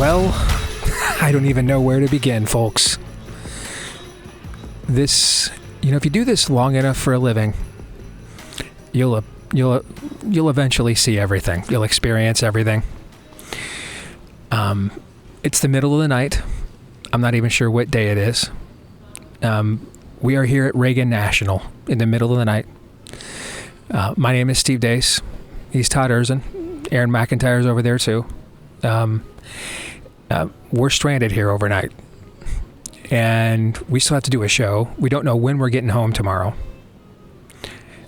Well, I don't even know where to begin, folks. This, if you do this long enough for a living, you'll eventually see everything. You'll experience everything. It's the middle of the night. I'm not even sure what day it is. We are here at Reagan National in the middle of the night. My name is Steve Deace. He's Todd Erzen. Aaron McIntyre's over there too. We're stranded here overnight, and we still have to do a show. We don't know when we're getting home tomorrow.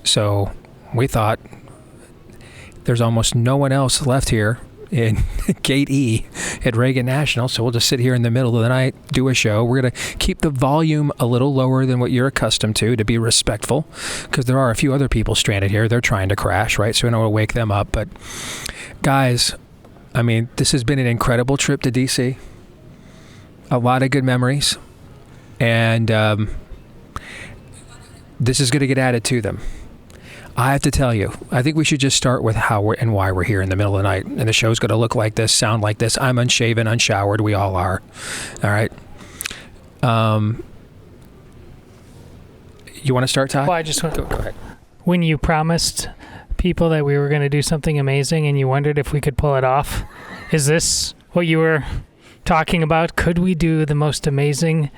So we thought there's almost no one else left here in Gate E at Reagan National, so we'll just sit here in the middle of the night, do a show. We're going to keep the volume a little lower than what you're accustomed to be respectful, because there are a few other people stranded here. They're trying to crash, right? So we don't want to wake them up. But guys, I mean, this has been an incredible trip to D.C. A lot of good memories. And this is going to get added to them. I have to tell you, I think we should just start with how we're and why we're here in the middle of the night. And the show's going to look like this, sound like this. I'm unshaven, unshowered. We all are. All right. You want to start, Todd? Well, I just want go ahead. When you promised people that we were going to do something amazing and you wondered if we could pull it off, is this what you were talking about? Could we do the most amazing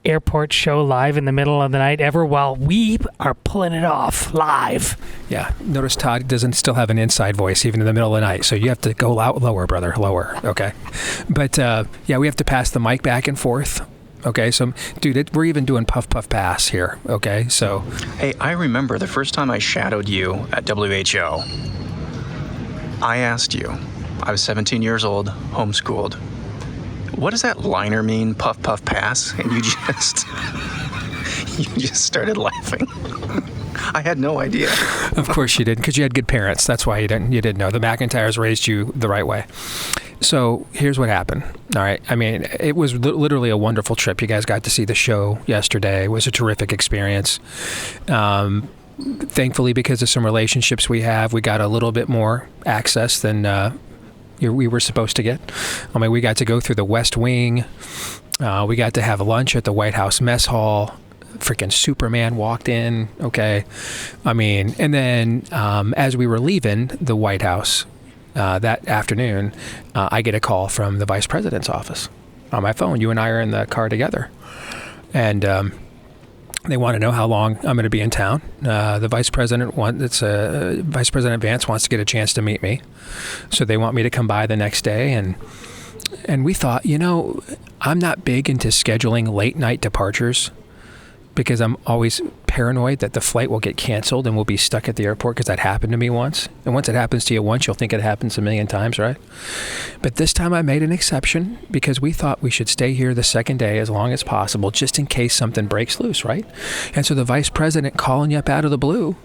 airport show live in the middle of the night ever while we are pulling it off live? Yeah. Notice Todd doesn't still have an inside voice even in the middle of the night, so you have to go lower, brother, lower. Okay. But yeah, we have to pass the mic back and forth. Okay, so dude, we're even doing puff pass here. Okay, so hey, I remember the first time I shadowed you at WHO. I asked you, I was 17 years old, homeschooled, what does that liner mean, puff pass? And you just started laughing. I had no idea. Of course you didn't, because you had good parents. That's why you didn't know. The McIntyres raised you the right way. So here's what happened. All right. I mean, it was literally a wonderful trip. You guys got to see the show yesterday. It was a terrific experience. Thankfully, because of some relationships we have, we got a little bit more access than we were supposed to get. I mean, we got to go through the West Wing. We got to have lunch at the White House mess hall. Freaking Superman walked in. Okay. I mean, and then as we were leaving the White House that afternoon, I get a call from the vice president's office on my phone. You and I are in the car together. And they want to know how long I'm going to be in town. The vice president Vice President Vance wants to get a chance to meet me. So they want me to come by the next day. And we thought, I'm not big into scheduling late night departures, because I'm always paranoid that the flight will get canceled and we'll be stuck at the airport, because that happened to me once. And once it happens to you once, you'll think it happens a million times, right? But this time I made an exception, because we thought we should stay here the second day as long as possible, just in case something breaks loose, right? And so the vice president calling you up out of the blue,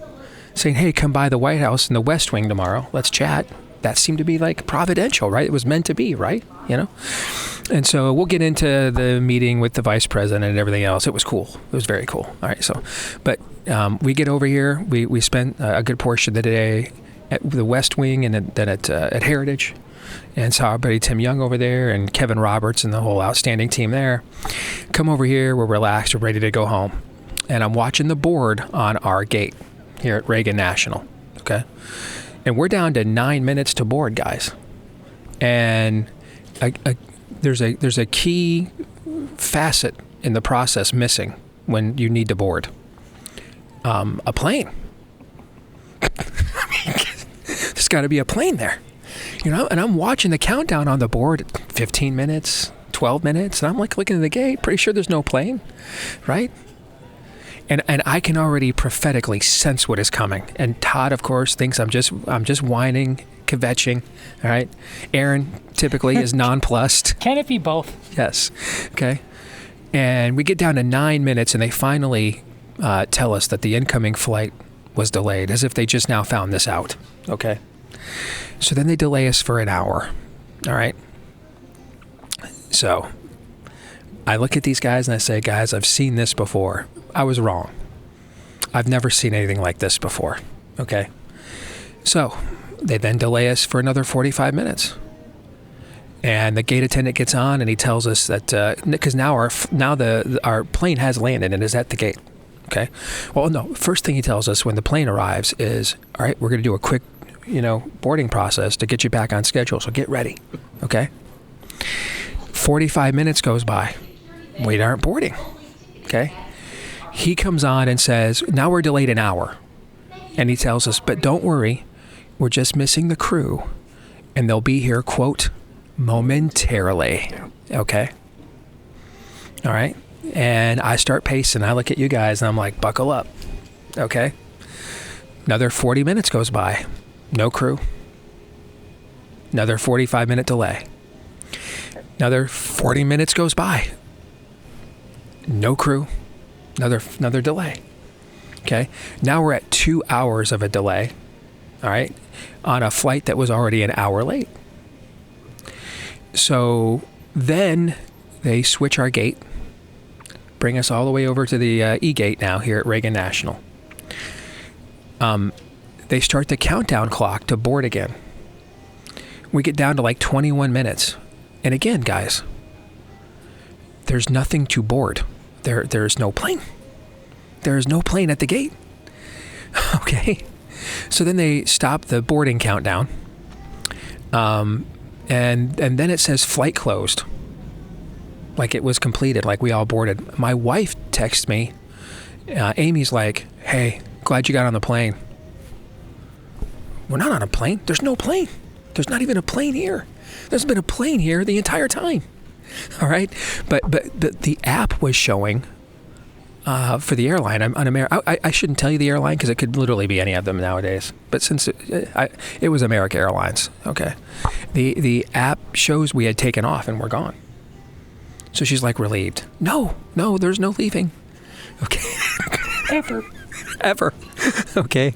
saying, hey, come by the White House in the West Wing tomorrow. Let's chat. That seemed to be like providential, right? It was meant to be, right? And so we'll get into the meeting with the vice president and everything else. It was cool. It was very cool. All right. So, but we get over here. We spent a good portion of the day at the West Wing and then at Heritage, and saw our buddy Tim Young over there and Kevin Roberts and the whole outstanding team there. Come over here. We're relaxed. We're ready to go home. And I'm watching the board on our gate here at Reagan National. Okay. And we're down to 9 minutes to board, guys. And there's a key facet in the process missing when you need to board. A plane. I mean, there's got to be a plane there. And I'm watching the countdown on the board, 15 minutes, 12 minutes, and I'm like looking at the gate, pretty sure there's no plane, right? And I can already prophetically sense what is coming. And Todd, of course, thinks I'm just whining, kvetching. All right. Aaron typically is nonplussed. Can it be both? Yes. Okay. And we get down to 9 minutes, and they finally tell us that the incoming flight was delayed, as if they just now found this out. Okay. So then they delay us for an hour. All right. So I look at these guys and I say, guys, I've seen this before. I was wrong. I've never seen anything like this before. Okay. So they then delay us for another 45 minutes. And the gate attendant gets on and he tells us that because now our plane has landed and is at the gate. Okay. Well, no. First thing he tells us when the plane arrives is, all right, we're going to do a quick, boarding process to get you back on schedule. So get ready. Okay. 45 minutes goes by. We aren't boarding. Okay. He comes on and says, now we're delayed an hour. And he tells us, but don't worry, we're just missing the crew. And they'll be here, quote, momentarily. Okay. All right. And I start pacing. I look at you guys and I'm like, buckle up. Okay. Another 40 minutes goes by. No crew. Another 45-minute delay. Another 40 minutes goes by. No crew. Another delay. Okay. Now we're at 2 hours of a delay. All right. On a flight that was already an hour late. So then they switch our gate. Bring us all the way over to the E-gate now here at Reagan National. They start the countdown clock to board again. We get down to like 21 minutes. And again, guys, there's nothing to board. There's no plane. There's no plane at the gate. Okay. So then they stop the boarding countdown. And then it says flight closed. Like it was completed, like we all boarded. My wife texts me. Amy's like, hey, glad you got on the plane. We're not on a plane. There's no plane. There's not even a plane here. There's been a plane here the entire time. All right. But the app was showing for the airline. I shouldn't tell you the airline because it could literally be any of them nowadays. But since it was American Airlines. Okay. The app shows we had taken off and we're gone. So she's like relieved. No, there's no leaving. Okay. Ever. Okay.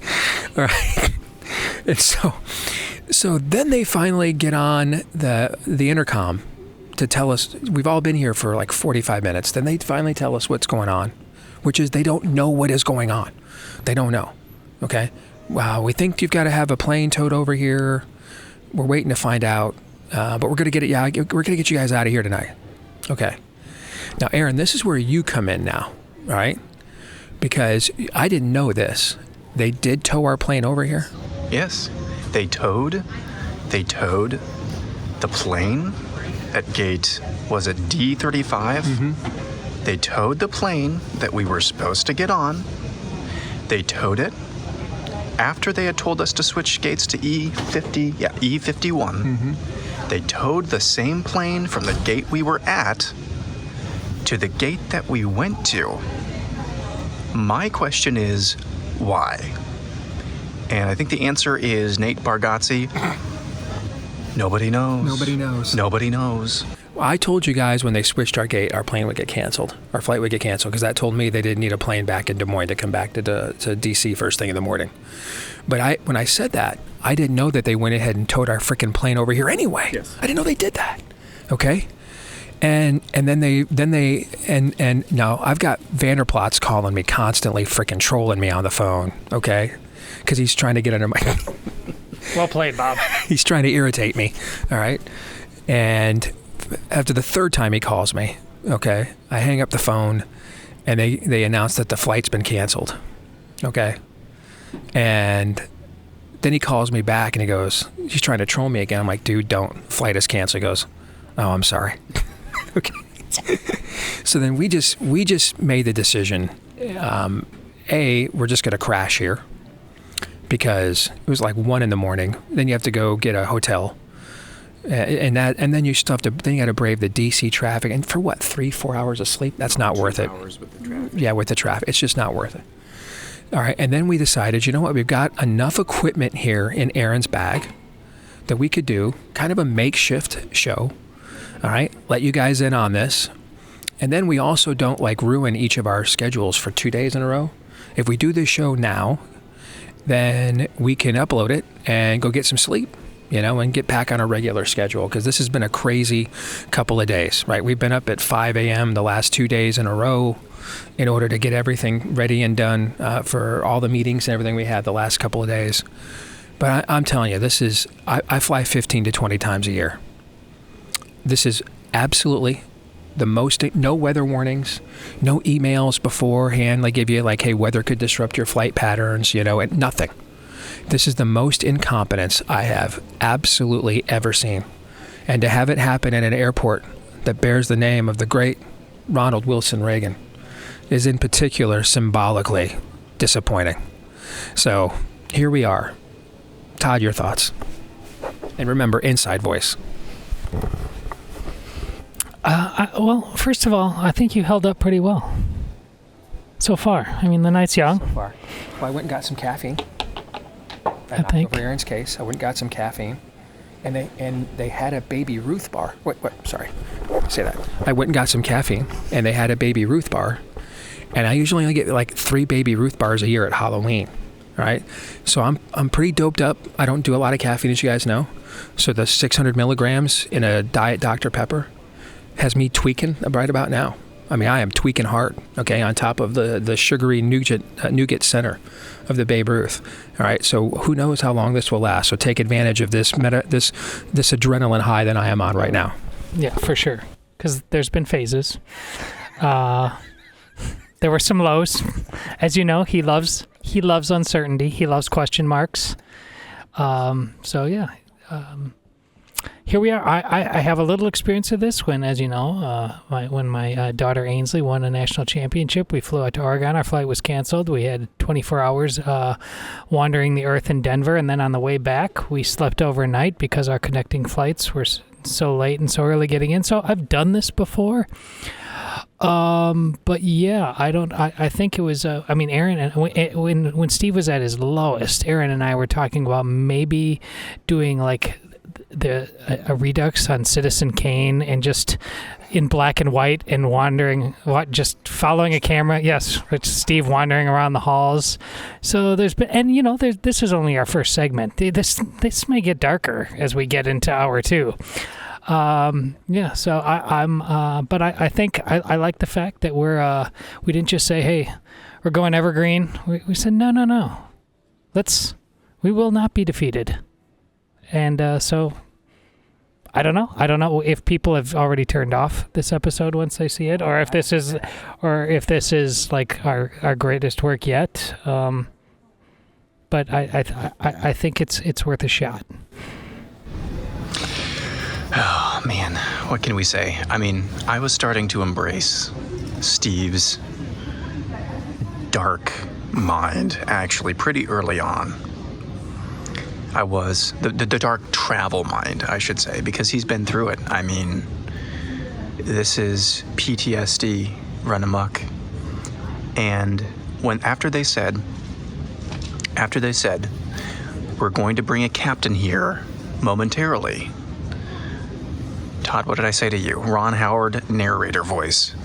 All right. And so then they finally get on the intercom to tell us, we've all been here for like 45 minutes. Then they finally tell us what's going on, which is they don't know what is going on. They don't know. Okay. Wow. We think you've got to have a plane towed over here. We're waiting to find out. But we're going to get it. Yeah, we're going to get you guys out of here tonight. Okay. Now, Aaron, this is where you come in now. All right. Because I didn't know this. They did tow our plane over here. Yes. They towed the plane at gate, was it D35? Mm-hmm. They towed the plane that we were supposed to get on. They towed it after they had told us to switch gates to E51. Mm-hmm. They towed the same plane from the gate we were at to the gate that we went to. My question is, why? And I think the answer is Nate Bargatze. Nobody knows. Well, I told you guys when they switched our gate, our plane would get canceled. Our flight would get canceled because that told me they didn't need a plane back in Des Moines to come back to D.C. first thing in the morning. But when I said that, I didn't know that they went ahead and towed our freaking plane over here anyway. Yes. I didn't know they did that. Okay. And then now I've got Vanderplot's calling me constantly, freaking trolling me on the phone. Okay. Because he's trying to get under my... Well played, Bob. He's trying to irritate me. All right. And after the third time he calls me, okay, I hang up the phone and they announce that the flight's been canceled. Okay. And then he calls me back and he goes, he's trying to troll me again. I'm like, dude, don't. Flight is canceled. He goes, oh, I'm sorry. Okay. So then we just made the decision. We're just going to crash here. Because it was like 1 a.m. Then you have to go get a hotel, and then you still have to. Then you got to brave the D.C. traffic, and for what, 3-4 hours of sleep? That's not worth it. 2 hours with the traffic. Yeah, with the traffic, it's just not worth it. All right, and then we decided, you know what? We've got enough equipment here in Aaron's bag that we could do kind of a makeshift show. All right, let you guys in on this, and then we also don't like ruin each of our schedules for 2 days in a row. If we do this show now, then we can upload it and go get some sleep, and get back on a regular schedule because this has been a crazy couple of days, right? We've been up at 5 a.m. the last 2 days in a row in order to get everything ready and done for all the meetings and everything we had the last couple of days. But I'm telling you, I fly 15 to 20 times a year. This is absolutely the most, no weather warnings, no emails beforehand. They give you like, hey, weather could disrupt your flight patterns, and nothing. This is the most incompetence I have absolutely ever seen. And to have it happen in an airport that bears the name of the great Ronald Wilson Reagan is in particular symbolically disappointing. So here we are. Todd, your thoughts. And remember, inside voice. Well, first of all, I think you held up pretty well so far. I mean, the night's young. So far. Well, I went and got some caffeine. I think. Over Aaron's case, I went and got some caffeine. And they had a Baby Ruth bar. Wait, sorry. Say that. I went and got some caffeine, and they had a Baby Ruth bar. And I usually only get like 3 Baby Ruth bars a year at Halloween. Right? So I'm pretty doped up. I don't do a lot of caffeine, as you guys know. So the 600 milligrams in a Diet Dr. Pepper has me tweaking right about now. I mean, I am tweaking hard, okay, on top of the sugary nougat center of the Babe Ruth. All right, so who knows how long this will last. So take advantage of this adrenaline high that I am on right now. Yeah, for sure. Because there's been phases. There were some lows. As you know, he loves uncertainty. He loves question marks. So yeah. Here we are. I have a little experience of this when, as you know, when my daughter Ainsley won a national championship. We flew out to Oregon. Our flight was canceled. We had 24 hours wandering the earth in Denver, and then on the way back, we slept overnight because our connecting flights were so late and so early getting in. So I've done this before. But yeah, I think it was, Aaron, and when Steve was at his lowest, Aaron and I were talking about maybe doing like a redux on Citizen Kane and just in black and white and wandering, just following a camera. Yes, it's Steve wandering around the halls. So there's been, and this is only our first segment. This may get darker as we get into hour 2. Yeah, so but I think I like the fact that we didn't just say, hey, we're going evergreen. We said, no. We will not be defeated. And so I don't know if people have already turned off this episode once they see it, or if this is like our greatest work yet. But I think it's worth a shot. Oh, man, what can we say? I mean, I was starting to embrace Steve's dark mind, actually, pretty early on. I was, the dark travel mind, I should say, because he's been through it. I mean, this is PTSD run amok. And after they said, we're going to bring a captain here momentarily. Todd, what did I say to you? Ron Howard, narrator voice.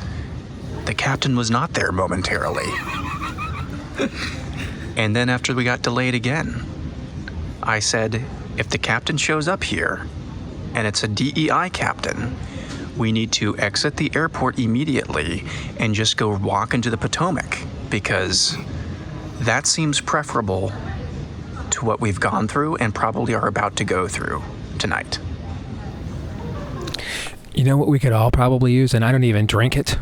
The captain was not there momentarily. And then after we got delayed again, I said, if the captain shows up here, and it's a DEI captain, we need to exit the airport immediately and just go walk into the Potomac, because that seems preferable to what we've gone through and probably are about to go through tonight. You know what we could all probably use, and I don't even drink it?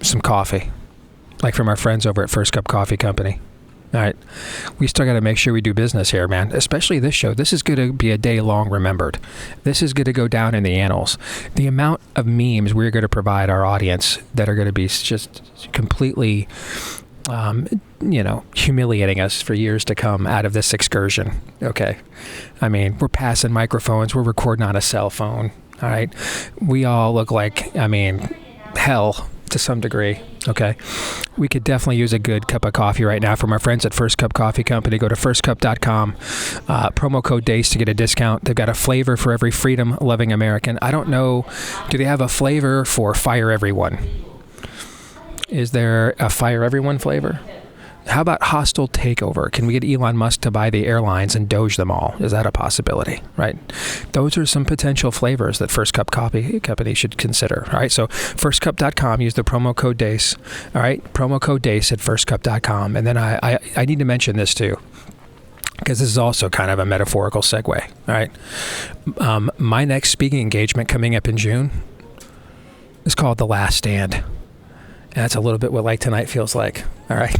Some coffee. Like from our friends over at First Cup Coffee Company. All right. We still got to make sure we do business here, man. Especially this show. This is going to be a day long remembered. This is going to go down in the annals. The amount of memes we're going to provide our audience that are going to be just completely, humiliating us for years to come out of this excursion. Okay. I mean, we're passing microphones. We're recording on a cell phone. All right. We all look like, hell to some degree. Okay. We could definitely use a good cup of coffee right now from our friends at First Cup Coffee Company. Go to firstcup.com, promo code Deace to get a discount. They've got a flavor for every freedom-loving American. I don't know. Do they have a flavor for Fire Everyone? Is there a Fire Everyone flavor? How about hostile takeover? Can we get Elon Musk to buy the airlines and doge them all? Is that a possibility, right? Those are some potential flavors that First Cup Coffee Company should consider, all right? So firstcup.com, use the promo code Deace, all right? Promo code Deace at firstcup.com. And then I need to mention this too. because this is also kind of a metaphorical segue. All right. My next speaking engagement coming up in June is called The Last Stand. And that's a little bit what Like Tonight feels like. All right.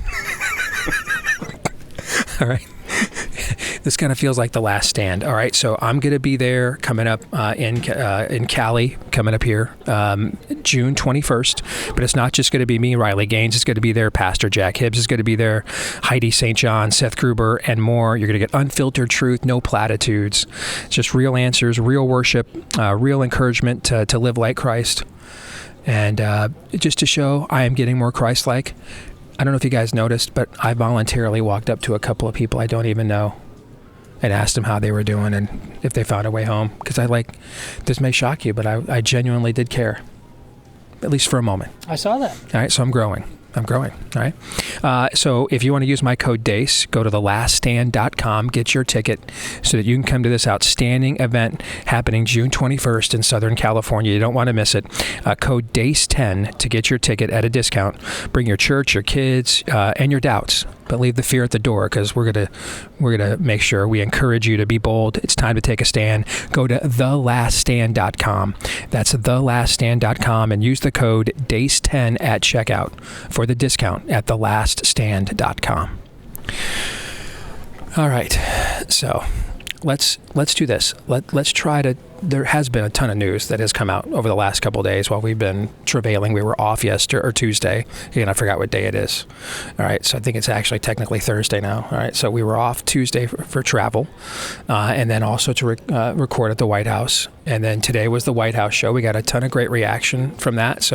All right. This kind of feels like The Last Stand. All right, so I'm going to be there coming up in Cali, coming up here June 21st. But it's not just going to be me, Riley Gaines. It's going to be there. Pastor Jack Hibbs is going to be there. Heidi St. John, Seth Gruber, and more. You're going to get unfiltered truth, no platitudes. It's just real answers, real worship, real encouragement to live like Christ. And just to show I am getting more Christ-like. I don't know if you guys noticed, but I voluntarily walked up to a couple of people I don't even know and asked them how they were doing and if they found a way home. Because this may shock you, but I genuinely did care, at least for a moment. I saw that. All right, so I'm growing. All right. So if you want to use my code Deace, go to thelaststand.com, get your ticket so that you can come to this outstanding event happening June 21st in Southern California. You don't want to miss it. Code Deace10 to get your ticket at a discount. Bring your church, your kids, and your doubts. But leave the fear at the door, because we're gonna make sure we encourage you to be bold. It's time to take a stand. Go to thelaststand.com. That's thelaststand.com and use the code DACE10 at checkout for the discount at thelaststand.com. All right, so let's do this. Let's try to. There has been a ton of news that has come out over the last couple of days while we've been travailing. We were off yesterday or Tuesday. Again, I forgot what day it is. All right, so I think it's actually technically Thursday now. All right, so we were off Tuesday for travel, and then also to record at the White House. And then today was the White House show. We got a ton of great reaction from that.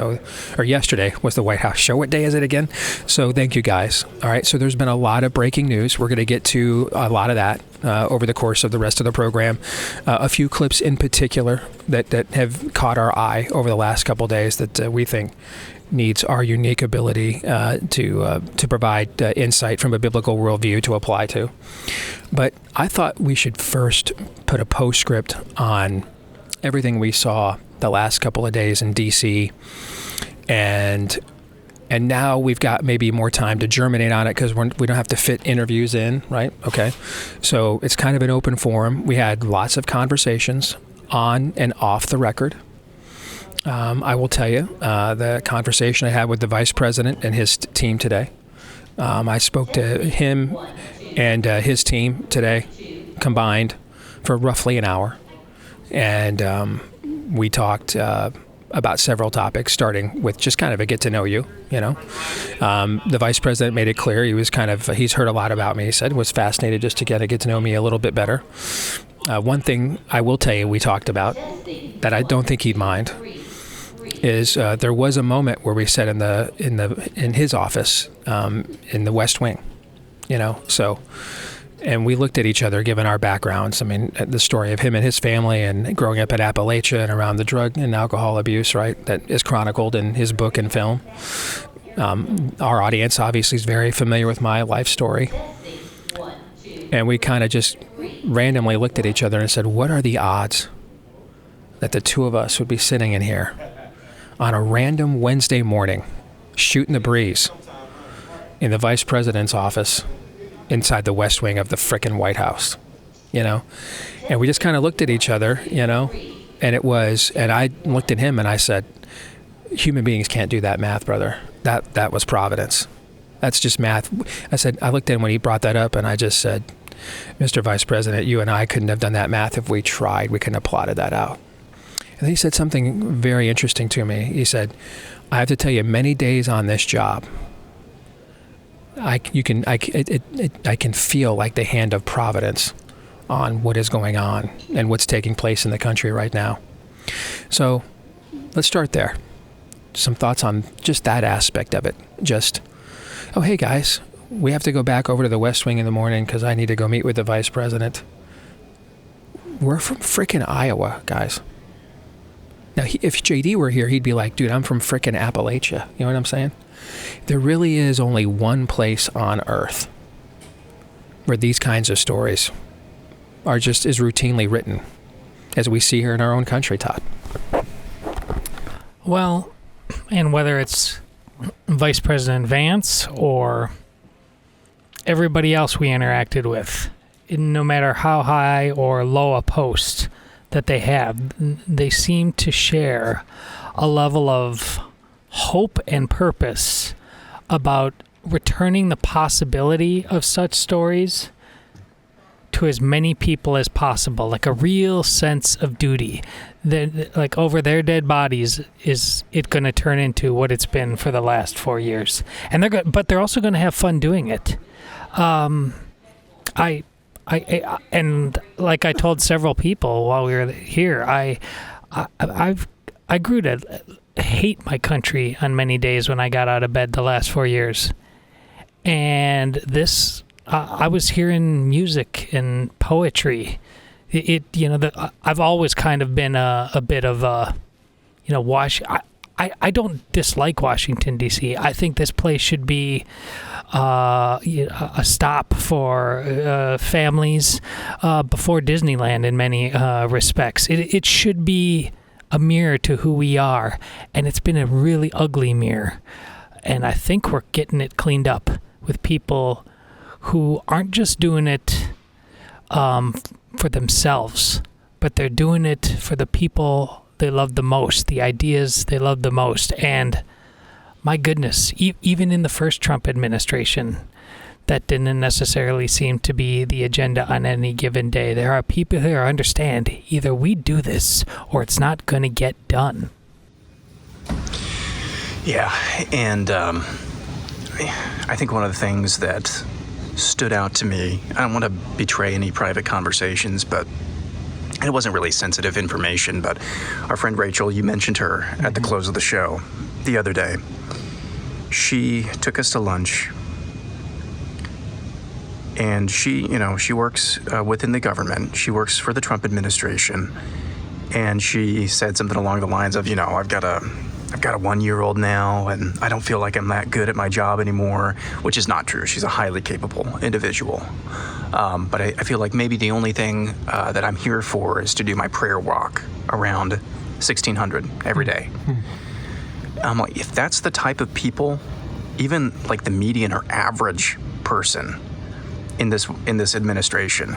Or yesterday was the White House show. What day is it again? So thank you guys. All right, so there's been a lot of breaking news. We're going to get to a lot of that over the course of the rest of the program. A few clips in particular that have caught our eye over the last couple of days that we think needs our unique ability to provide insight from a biblical worldview to apply to. But I thought we should first put a postscript on everything we saw the last couple of days in D.C. and now we've got maybe more time to germinate on it because we don't have to fit interviews in, right? Okay. So it's kind of an open forum. We had lots of conversations on and off the record. I will tell you, the conversation I had with the vice president and his team today, I spoke to him and his team today combined for roughly an hour. And we talked about several topics, starting with just kind of a get to know you, The vice president made it clear he's heard a lot about me. He said was fascinated just to get to know me a little bit better. One thing I will tell you we talked about that I don't think he'd mind is there was a moment where we sat in his office in the West Wing, and we looked at each other, given our backgrounds. I mean, the story of him and his family and growing up in Appalachia and around the drug and alcohol abuse, right, that is chronicled in his book and film. Our audience obviously is very familiar with my life story. And we kind of just randomly looked at each other and said, what are the odds that the two of us would be sitting in here on a random Wednesday morning, shooting the breeze in the vice president's office inside the West Wing of the frickin' White House, And we just kind of looked at each other, and I looked at him and I said, human beings can't do that math, brother. That was providence. That's just math. I looked at him when he brought that up and I just said, Mr. Vice President, you and I couldn't have done that math if we tried. We couldn't have plotted that out. And then he said something very interesting to me. He said, I have to tell you, many days on this job, I can feel like the hand of providence on what is going on and what's taking place in the country right now. So let's start there. Some thoughts on just that aspect of it. Hey guys, we have to go back over to the West Wing in the morning because I need to go meet with the vice president. We're from frickin' Iowa, guys. Now, if JD were here, he'd be like, dude, I'm from frickin' Appalachia. You know what I'm saying? There really is only one place on earth where these kinds of stories are just as routinely written as we see here in our own country, Todd. Well, and whether it's Vice President Vance or everybody else we interacted with no matter how high or low a post that they have, they seem to share a level of hope and purpose about returning the possibility of such stories to as many people as possible, like a real sense of duty. That, like, over their dead bodies, is it going to turn into what it's been for the last 4 years? And but they're also going to have fun doing it. I and like I told several people while we were here, I grew to hate my country on many days when I got out of bed the last 4 years, and this. I was hearing music and poetry. I've always kind of been a bit of a, I don't dislike Washington, D.C. I think this place should be a stop for families before Disneyland in many respects. It should be a mirror to who we are, and it's been a really ugly mirror. And I think we're getting it cleaned up with people who aren't just doing it for themselves, but they're doing it for the people they love the most, the ideas they love the most. And my goodness, even in the first Trump administration, that didn't necessarily seem to be the agenda on any given day. There are people who understand either we do this or it's not going to get done. Yeah, and I think one of the things that stood out to me, I don't want to betray any private conversations, but it wasn't really sensitive information, but our friend Rachel, you mentioned her at the close of the show the other day. She took us to lunch, and she works within the government. She works for the Trump administration, and she said something along the lines of, I've got a 1-year-old now, and I don't feel like I'm that good at my job anymore, which is not true. She's a highly capable individual. But I feel like maybe the only thing that I'm here for is to do my prayer walk around 1600 every day. I'm like, if that's the type of people, even like the median or average person in this administration,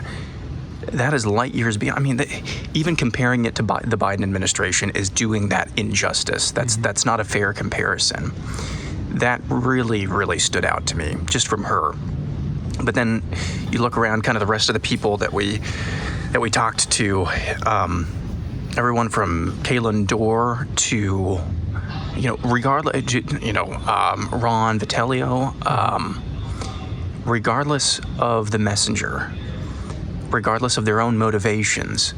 that is light years beyond. I mean, even comparing it to the Biden administration is doing that injustice. That's not a fair comparison. That really, really stood out to me just from her. But then you look around, kind of the rest of the people that we talked to, everyone from Kaylin Dorr to, regardless, Ron Vitello, regardless of the messenger, regardless of their own motivations,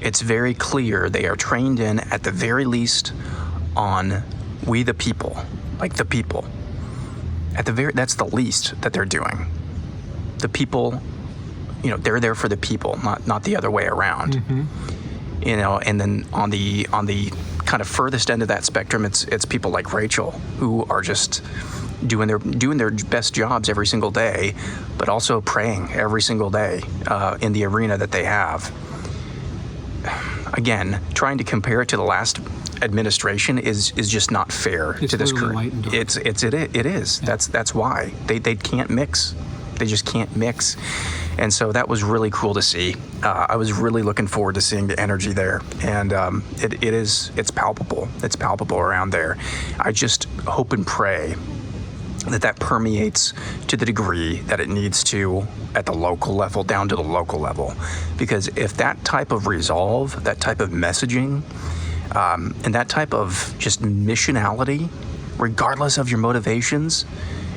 it's very clear they are trained in, at the very least, on we the people, like the people. That's the least that they're doing. The people, they're there for the people, not the other way around. And then on the kind of furthest end of that spectrum, it's people like Rachel who are just doing their best jobs every single day, but also praying every single day in the arena that they have. Again, trying to compare it to the last administration is just not fair to this current. It is. Yeah. That's why they can't mix. They just can't mix. And so that was really cool to see. I was really looking forward to seeing the energy there, and it's palpable. It's palpable around there. I just hope and pray that permeates to the degree that it needs to at the local level, down to the local level. Because if that type of resolve, that type of messaging, and that type of just missionality, regardless of your motivations,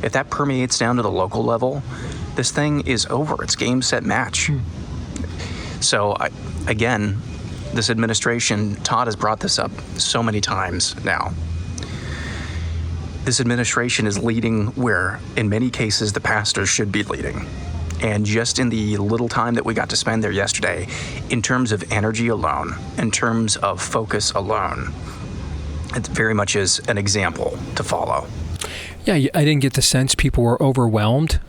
if that permeates down to the local level, this thing is over. It's game, set, match. So, again, this administration, Todd has brought this up so many times now. This administration is leading where, in many cases, the pastors should be leading. And just in the little time that we got to spend there yesterday, in terms of energy alone, in terms of focus alone, it very much is an example to follow. Yeah, I didn't get the sense people were overwhelmed,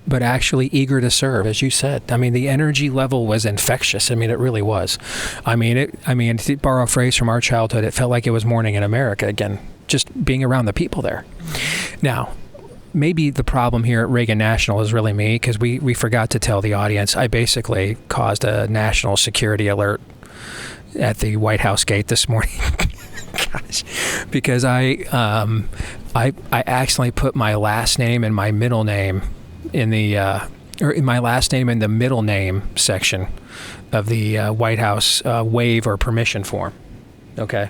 but actually eager to serve, as you said. I mean, the energy level was infectious. I mean, it really was. I mean, to borrow a phrase from our childhood, it felt like it was morning in America again, just being around the people there. Now, maybe the problem here at Reagan National is really me, because we forgot to tell the audience. I basically caused a national security alert at the White House gate this morning. Gosh, because I accidentally put my last name and my middle name in the or in my last name in the middle name section of the White House waive or permission form. Okay,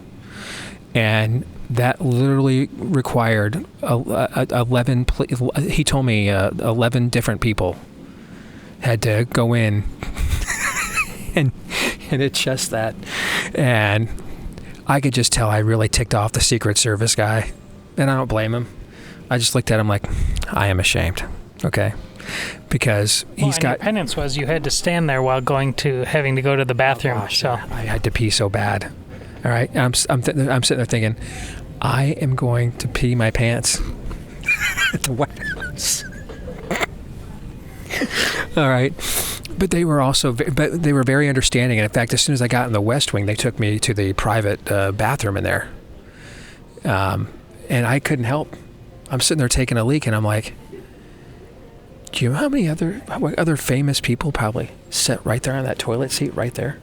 and that literally required 11. He told me 11 different people had to go in and adjust that, and I could just tell I really ticked off the Secret Service guy, and I don't blame him. I just looked at him like, I am ashamed. Okay, because he's got. Your penance was you had to stand there while having to go to the bathroom. Oh gosh, so I had to pee so bad. All right, I'm sitting there thinking, I am going to pee my pants at the White House. All right, but they were very understanding. And in fact, as soon as I got in the West Wing, they took me to the private bathroom in there, and I couldn't help. I'm sitting there taking a leak, and I'm like, do you know how many other famous people probably sit right there on that toilet seat right there?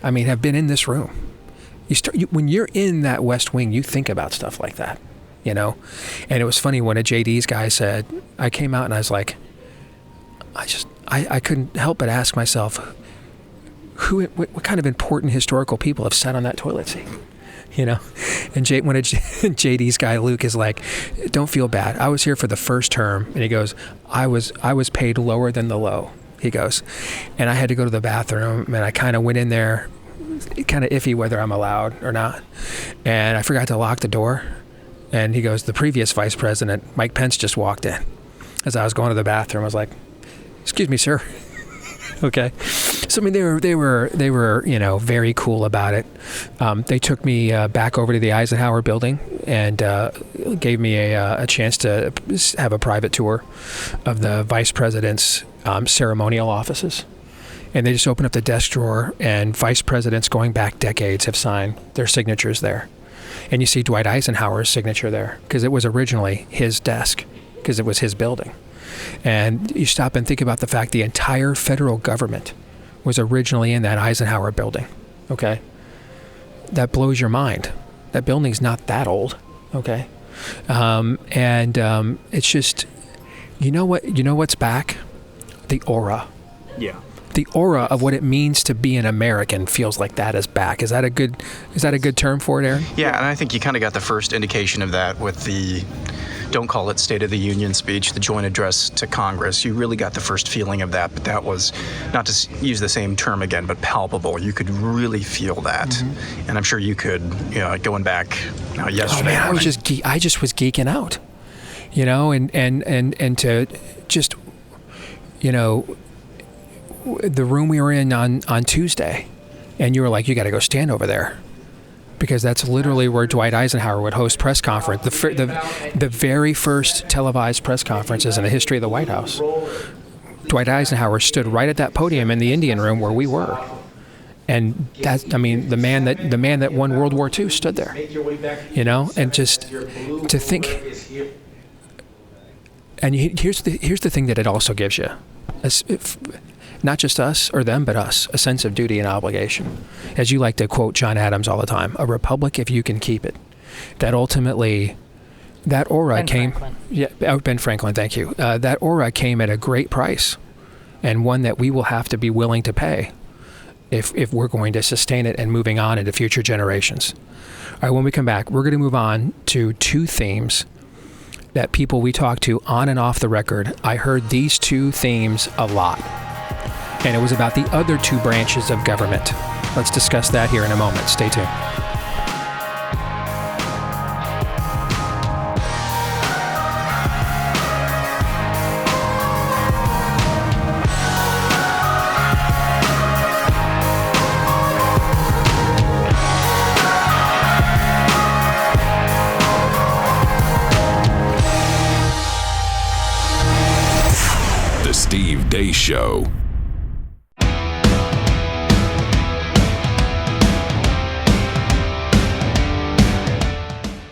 I mean, have been in this room. When you're in that West Wing, you think about stuff like that, you know? And it was funny when a JD's guy said, I came out and I was like, I couldn't help but ask myself, what kind of important historical people have sat on that toilet seat? You know? And when a JD's guy, Luke, is like, don't feel bad. I was here for the first term. And he goes, I was paid lower than the low. He goes, and I had to go to the bathroom, and I kind of went in there, kind of iffy whether I'm allowed or not. And I forgot to lock the door. And he goes, the previous vice president, Mike Pence, just walked in. As I was going to the bathroom, I was like, excuse me, sir. Okay. So, I mean, they were, you know, very cool about it. They took me back over to the Eisenhower building and gave me a chance to have a private tour of the vice president's ceremonial offices. And they just opened up the desk drawer, and vice presidents going back decades have signed their signatures there. And you see Dwight Eisenhower's signature there, because it was originally his desk, because it was his building. And you stop and think about the fact the entire federal government was originally in that Eisenhower building. Okay? That blows your mind. That building's not that old. Okay? It's just, you know what's back? The aura. Yeah. The aura of what it means to be an American feels like that is back. Is that a good term for it, Aaron? Yeah, and I think you kind of got the first indication of that with the, don't call it State of the Union speech, the joint address to Congress. You really got the first feeling of that, but that was, not to use the same term again, but palpable. You could really feel that. Mm-hmm. And I'm sure you could, you know, going back yesterday. Oh man, I just was geeking out, you know, and to just, you know, the room we were in on Tuesday, and you were like, you got to go stand over there, because that's literally where Dwight Eisenhower would host press conference, the very first televised press conferences in the history of the White House. Dwight Eisenhower stood right at that podium in the Indian Room where we were, and that, I mean, the man that won World War II stood there, you know, and just to think. And here's the thing that it also gives you. Not just us or them, but us, a sense of duty and obligation. As you like to quote John Adams all the time, a republic if you can keep it. That ultimately, that aura Ben Franklin, thank you. That aura came at a great price, and one that we will have to be willing to pay if we're going to sustain it and moving on into future generations. All right, when we come back, we're going to move on to two themes that people we talk to on and off the record. I heard these two themes a lot. And it was about the other two branches of government. Let's discuss that here in a moment. Stay tuned. The Steve Deace Show.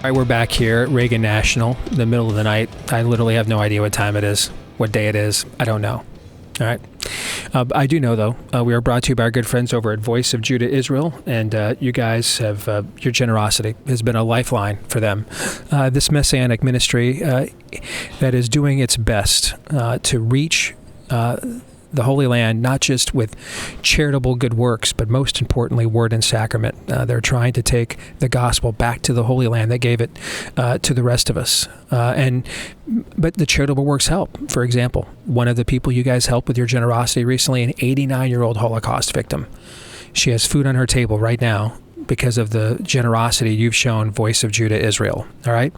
All right, we're back here at Reagan National in the middle of the night. I literally have no idea what time it is, what day it is. I don't know. All right. I do know, though, we are brought to you by our good friends over at Voice of Judah Israel, and you guys have, your generosity has been a lifeline for them. This messianic ministry that is doing its best to reach the Holy Land, not just with charitable good works, but most importantly, word and sacrament. They're trying to take the gospel back to the Holy Land that gave it to the rest of us. But the charitable works help. For example, one of the people you guys helped with your generosity recently, an 89-year-old Holocaust victim. She has food on her table right now because of the generosity you've shown Voice of Judah Israel. All right?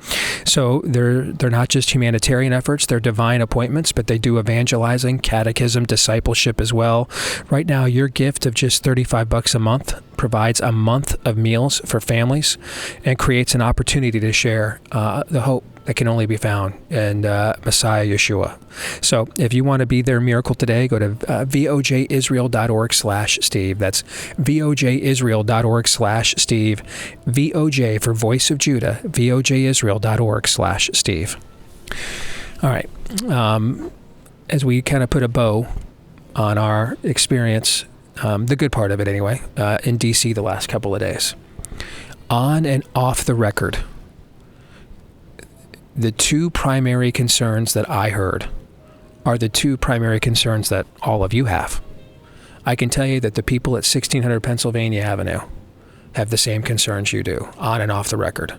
So they're not just humanitarian efforts, they're divine appointments, but they do evangelizing, catechism, discipleship as well. Right now, your gift of just $35 a month provides a month of meals for families and creates an opportunity to share the hope that can only be found in Messiah Yeshua. So if you want to be their miracle today, go to vojisrael.org/Steve. That's vojisrael.org/Steve. VOJ for Voice of Judah, vojisrael.org/Steve. All right. As we kind of put a bow on our experience, the good part of it anyway, in D.C. the last couple of days, on and off the record, the two primary concerns that I heard are the two primary concerns that all of you have. I can tell you that the people at 1600 Pennsylvania Avenue have the same concerns you do, on and off the record.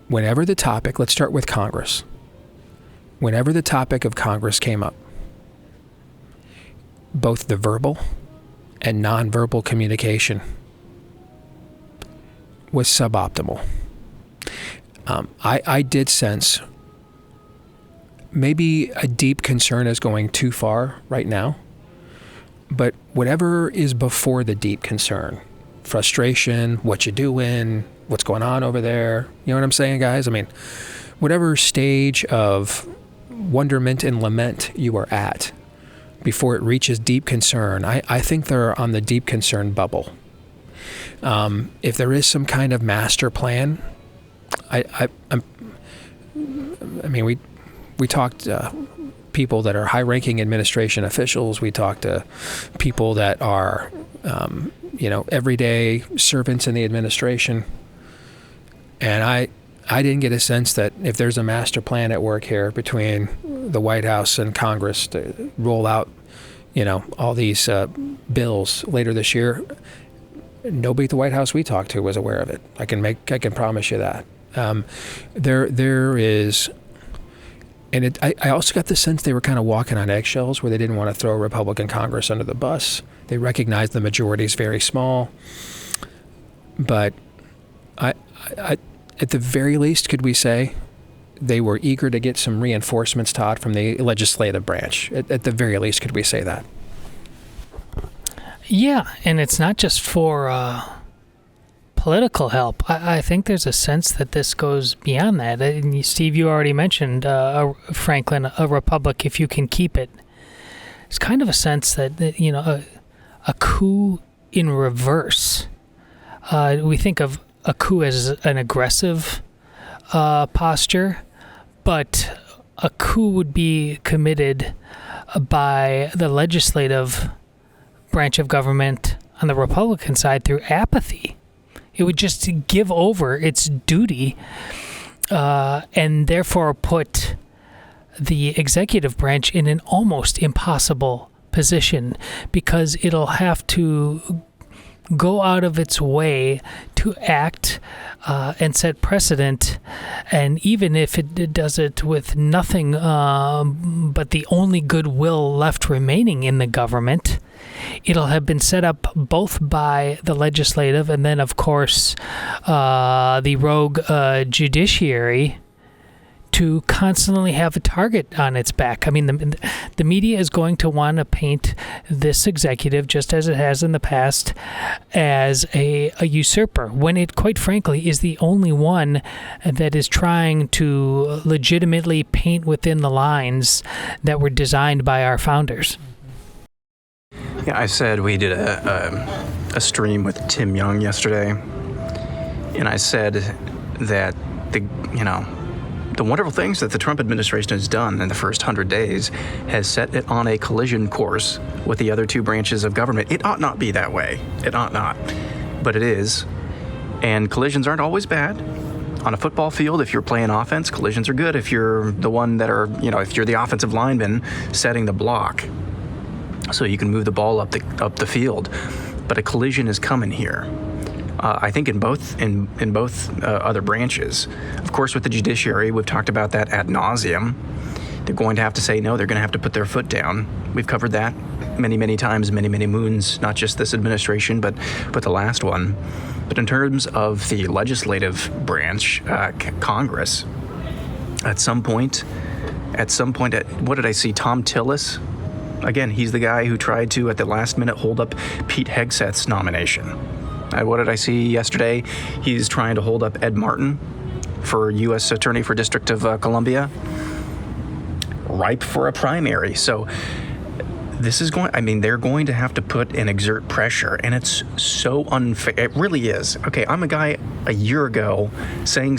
Whenever the topic, let's start with Congress. Whenever the topic of Congress came up, both the verbal and nonverbal communication was suboptimal. I did sense maybe a deep concern is going too far right now, but whatever is before the deep concern, frustration, what you doing, what's going on over there, you know what I'm saying, guys? I mean, whatever stage of wonderment and lament you are at before it reaches deep concern, I think they're on the deep concern bubble. If there is some kind of master plan, I mean, we talked people that are high-ranking administration officials. We talked to people that are, everyday servants in the administration. And I didn't get a sense that if there's a master plan at work here between the White House and Congress to roll out, all these bills later this year, nobody at the White House we talked to was aware of it. I can promise you that. There is, and I also got the sense they were kind of walking on eggshells where they didn't want to throw Republican Congress under the bus. They recognized the majority is very small, but I at the very least, could we say they were eager to get some reinforcements, Todd, from the legislative branch? At the very least, could we say that? Yeah, and it's not just for political help. I think there's a sense that this goes beyond that. And Steve, you already mentioned, Franklin, a republic, if you can keep it. It's kind of a sense that, a coup in reverse. We think of a coup as an aggressive posture, but a coup would be committed by the legislative branch of government on the Republican side through apathy. It would just give over its duty and therefore put the executive branch in an almost impossible position because it'll have to go out of its way to act and set precedent. And even if it does it with nothing but the only goodwill left remaining in the government, it'll have been set up both by the legislative and then, of course, the rogue judiciary to constantly have a target on its back. I mean, the media is going to want to paint this executive, just as it has in the past, as a usurper, when it, quite frankly, is the only one that is trying to legitimately paint within the lines that were designed by our founders. Yeah, I said we did a stream with Tim Young yesterday, and I said that the wonderful things that the Trump administration has done in the first 100 days has set it on a collision course with the other two branches of government. It ought not be that way. It ought not. But it is. And collisions aren't always bad. On a football field, if you're playing offense, collisions are good. If you're the one that are, if you're the offensive lineman setting the block so you can move the ball up the field. But a collision is coming here. I think in both other branches. Of course, with the judiciary, we've talked about that ad nauseum. They're going to have to say no. They're going to have to put their foot down. We've covered that many, many times, many, many moons, not just this administration, but the last one. But in terms of the legislative branch, Congress, at some point, what did I see? Tom Tillis? Again, he's the guy who tried to, at the last minute, hold up Pete Hegseth's nomination. What did I see yesterday? He's trying to hold up Ed Martin for U.S. Attorney for District of Columbia. Ripe for a primary. So this is they're going to have to put and exert pressure, and it's so unfair. It really is. Okay, I'm a guy a year ago saying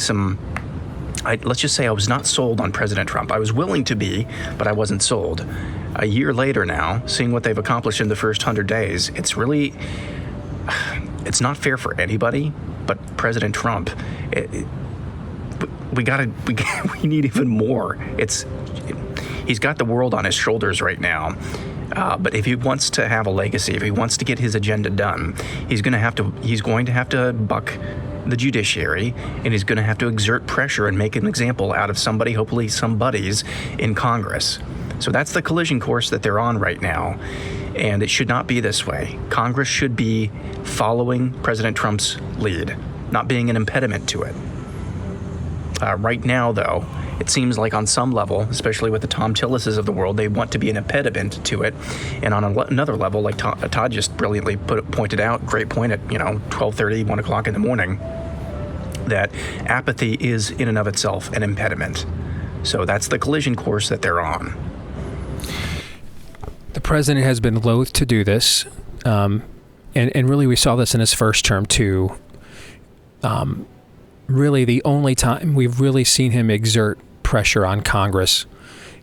let's just say I was not sold on President Trump. I was willing to be, but I wasn't sold. A year later now, seeing what they've accomplished in the first 100 days, it's not fair for anybody, but President Trump, we need even more. He's got the world on his shoulders right now. But if he wants to have a legacy, if he wants to get his agenda done, he's going to have to buck the judiciary, and he's going to have to exert pressure and make an example out of somebody, hopefully somebody's in Congress. So that's the collision course that they're on right now. And it should not be this way. Congress should be following President Trump's lead, not being an impediment to it. Right now, though, it seems like on some level, especially with the Tom Tillises of the world, they want to be an impediment to it. And on another level, like Todd just brilliantly pointed out, great point at 12:30, 1 o'clock in the morning, that apathy is in and of itself an impediment. So that's the collision course that they're on. The president has been loath to do this, and really we saw this in his first term too. Really, the only time we've really seen him exert pressure on Congress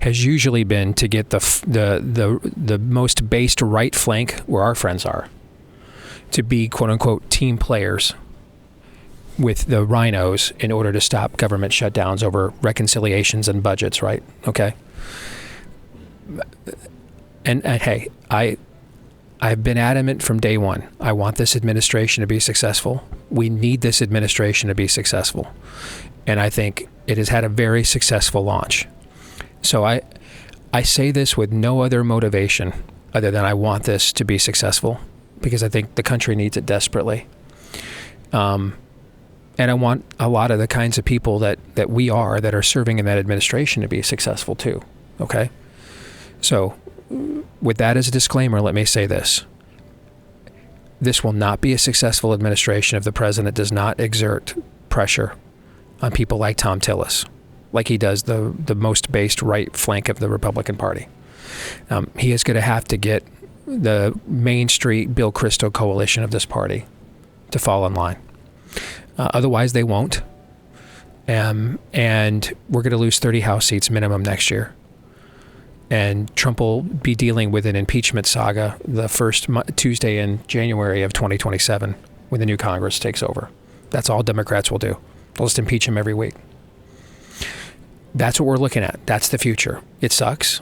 has usually been to get the most based right flank, where our friends are, to be quote unquote team players with the rhinos in order to stop government shutdowns over reconciliations and budgets. Right? Okay. And hey, I've been adamant from day one. I want this administration to be successful. We need this administration to be successful. And I think it has had a very successful launch. So I say this with no other motivation other than I want this to be successful, because I think the country needs it desperately. And I want a lot of the kinds of people that we are that are serving in that administration to be successful too. Okay? So with that as a disclaimer, let me say this. This will not be a successful administration if the president does not exert pressure on people like Tom Tillis, like he does the most based right flank of the Republican Party. He is going to have to get the Main Street Bill Kristol coalition of this party to fall in line. Otherwise, they won't. And we're going to lose 30 House seats minimum next year. And Trump will be dealing with an impeachment saga the first Tuesday in January of 2027 when the new Congress takes over. That's all Democrats will do. They'll just impeach him every week. That's what we're looking at. That's the future. It sucks.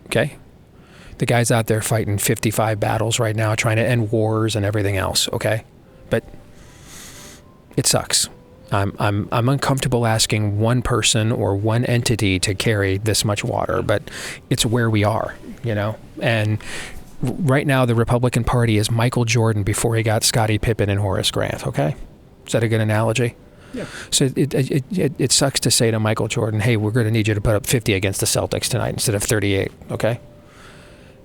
Okay? The guy's out there fighting 55 battles right now, trying to end wars and everything else. Okay? But it sucks. I'm uncomfortable asking one person or one entity to carry this much water, but it's where we are, And right now, the Republican Party is Michael Jordan before he got Scottie Pippen and Horace Grant. Okay, is that a good analogy? Yeah. So it sucks to say to Michael Jordan, "Hey, we're going to need you to put up 50 against the Celtics tonight instead of 38." Okay,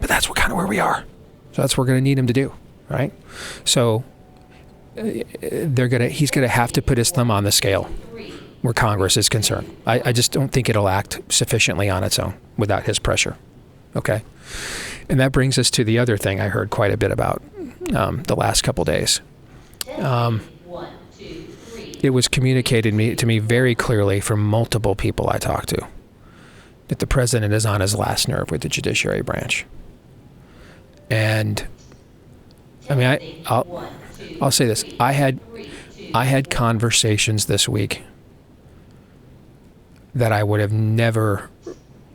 but that's kind of where we are. So that's what we're going to need him to do, right? So. He's gonna have to put his thumb on the scale where Congress is concerned. I just don't think it'll act sufficiently on its own without his pressure. Okay, and that brings us to the other thing I heard quite a bit about the last couple days. it was communicated to me very clearly from multiple people I talked to that the president is on his last nerve with the judiciary branch. And I mean, I'll say this: I had conversations this week that I would have never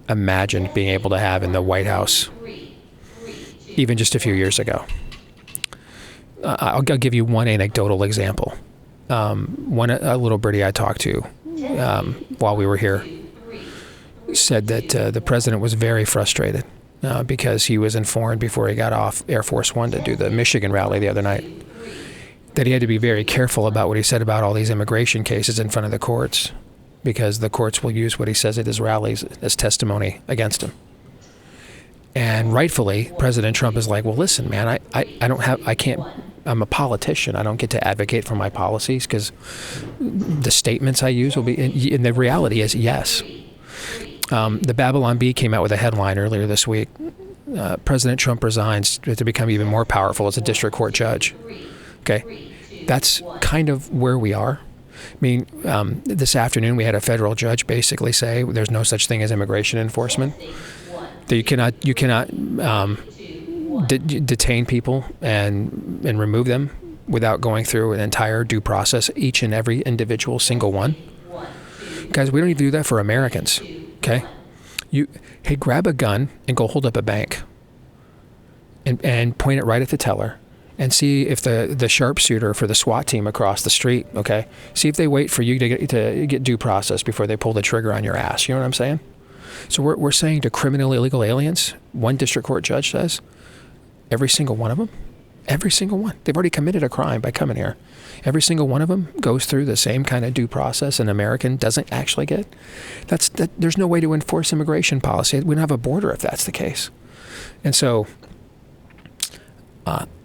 imagined being able to have in the White House, even just a few years ago. I'll give you one anecdotal example. A little birdie I talked to while we were here said that the president was very frustrated because he was informed before he got off Air Force One to do the Michigan rally the other night that he had to be very careful about what he said about all these immigration cases in front of the courts, because the courts will use what he says at his rallies as testimony against him. And rightfully, President Trump is like, well, listen, man, I'm a politician. I don't get to advocate for my policies because the statements I use will be, and the reality is, yes. The Babylon Bee came out with a headline earlier this week. President Trump resigns to become even more powerful as a district court judge. Okay, that's kind of where we are. I mean, this afternoon we had a federal judge basically say there's no such thing as immigration enforcement. That you cannot detain people and remove them without going through an entire due process, each and every individual single one. Guys, we don't even do that for Americans. Okay, hey, grab a gun and go hold up a bank and point it right at the teller. And see if the sharpshooter for the SWAT team across the street, okay, see if they wait for you to get due process before they pull the trigger on your ass. You know what I'm saying? So we're saying to criminal illegal aliens, one district court judge says, every single one of them, every single one, they've already committed a crime by coming here. Every single one of them goes through the same kind of due process an American doesn't actually get. There's no way to enforce immigration policy. We don't have a border if that's the case. And so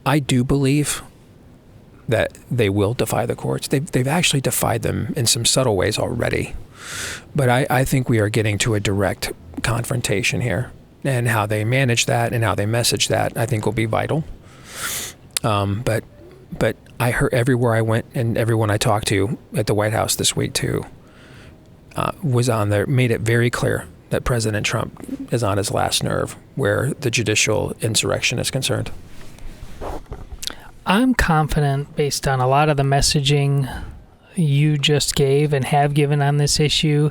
I do believe that they will defy the courts. They've actually defied them in some subtle ways already. But I think we are getting to a direct confrontation here. And how they manage that and how they message that, I think, will be vital. But I heard everywhere I went and everyone I talked to at the White House this week, too, was on there, made it very clear that President Trump is on his last nerve where the judicial insurrection is concerned. I'm confident, based on a lot of the messaging you just gave and have given on this issue,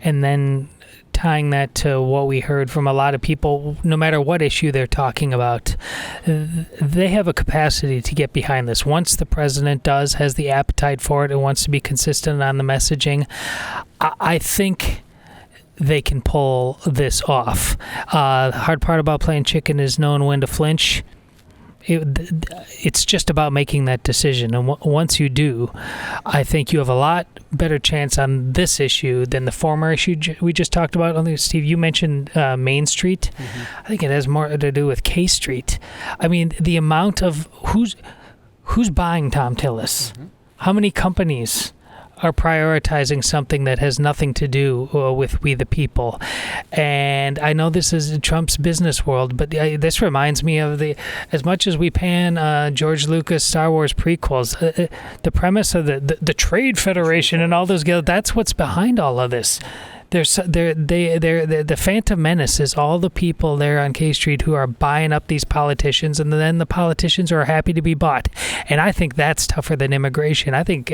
and then tying that to what we heard from a lot of people, no matter what issue they're talking about, they have a capacity to get behind this. Once the president has the appetite for it and wants to be consistent on the messaging, I think they can pull this off. The hard part about playing chicken is knowing when to flinch. It's just about making that decision, and once you do, I think you have a lot better chance on this issue than the former issue we just talked about. Steve, you mentioned Main Street. Mm-hmm. I think it has more to do with K Street. I mean, the amount of who's buying Tom Tillis, mm-hmm. How many companies are prioritizing something that has nothing to do with we the people. And I know this is Trump's business world, but this reminds me of as much as we pan George Lucas Star Wars prequels, the premise of the Trade Federation and all those guys, that's what's behind all of this. The Phantom Menace is all the people there on K Street who are buying up these politicians, and then the politicians are happy to be bought. And I think that's tougher than immigration. I think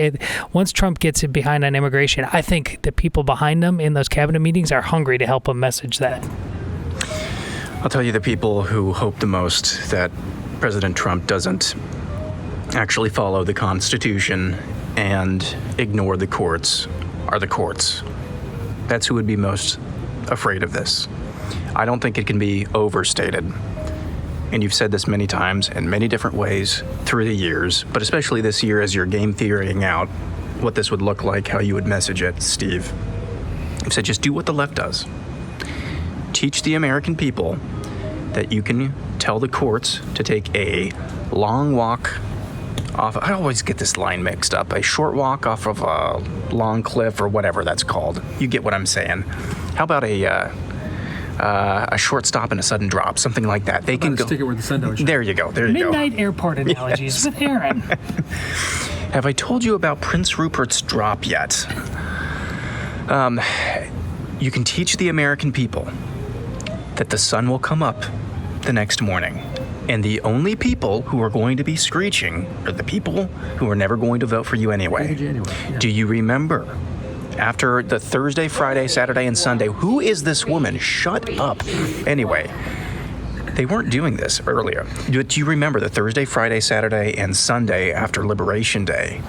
once Trump gets it behind on immigration, I think the people behind him in those cabinet meetings are hungry to help him message that. I'll tell you, the people who hope the most that President Trump doesn't actually follow the Constitution and ignore the courts are the courts. That's who would be most afraid of this. I don't think it can be overstated. And you've said this many times in many different ways through the years, but especially this year as you're game theorying out what this would look like, how you would message it, Steve. You've said just do what the left does. Teach the American people that you can tell the courts to take a long walk off. I always get this line mixed up. A short walk off of a long cliff or whatever that's called. You get what I'm saying. How about a short stop and a sudden drop, something like that? They can go. Stick it where the sun don't shine. There you go. There you Midnight go. airport analogies with Aaron. Have I told you about Prince Rupert's drop yet? You can teach the American people that the sun will come up the next morning. And the only people who are going to be screeching are the people who are never going to vote for you anyway. Yeah. Do you remember? After the Thursday, Friday, Saturday, and Sunday, who is this woman? Shut up. Anyway, they weren't doing this earlier. Do you remember the Thursday, Friday, Saturday, and Sunday after Liberation Day?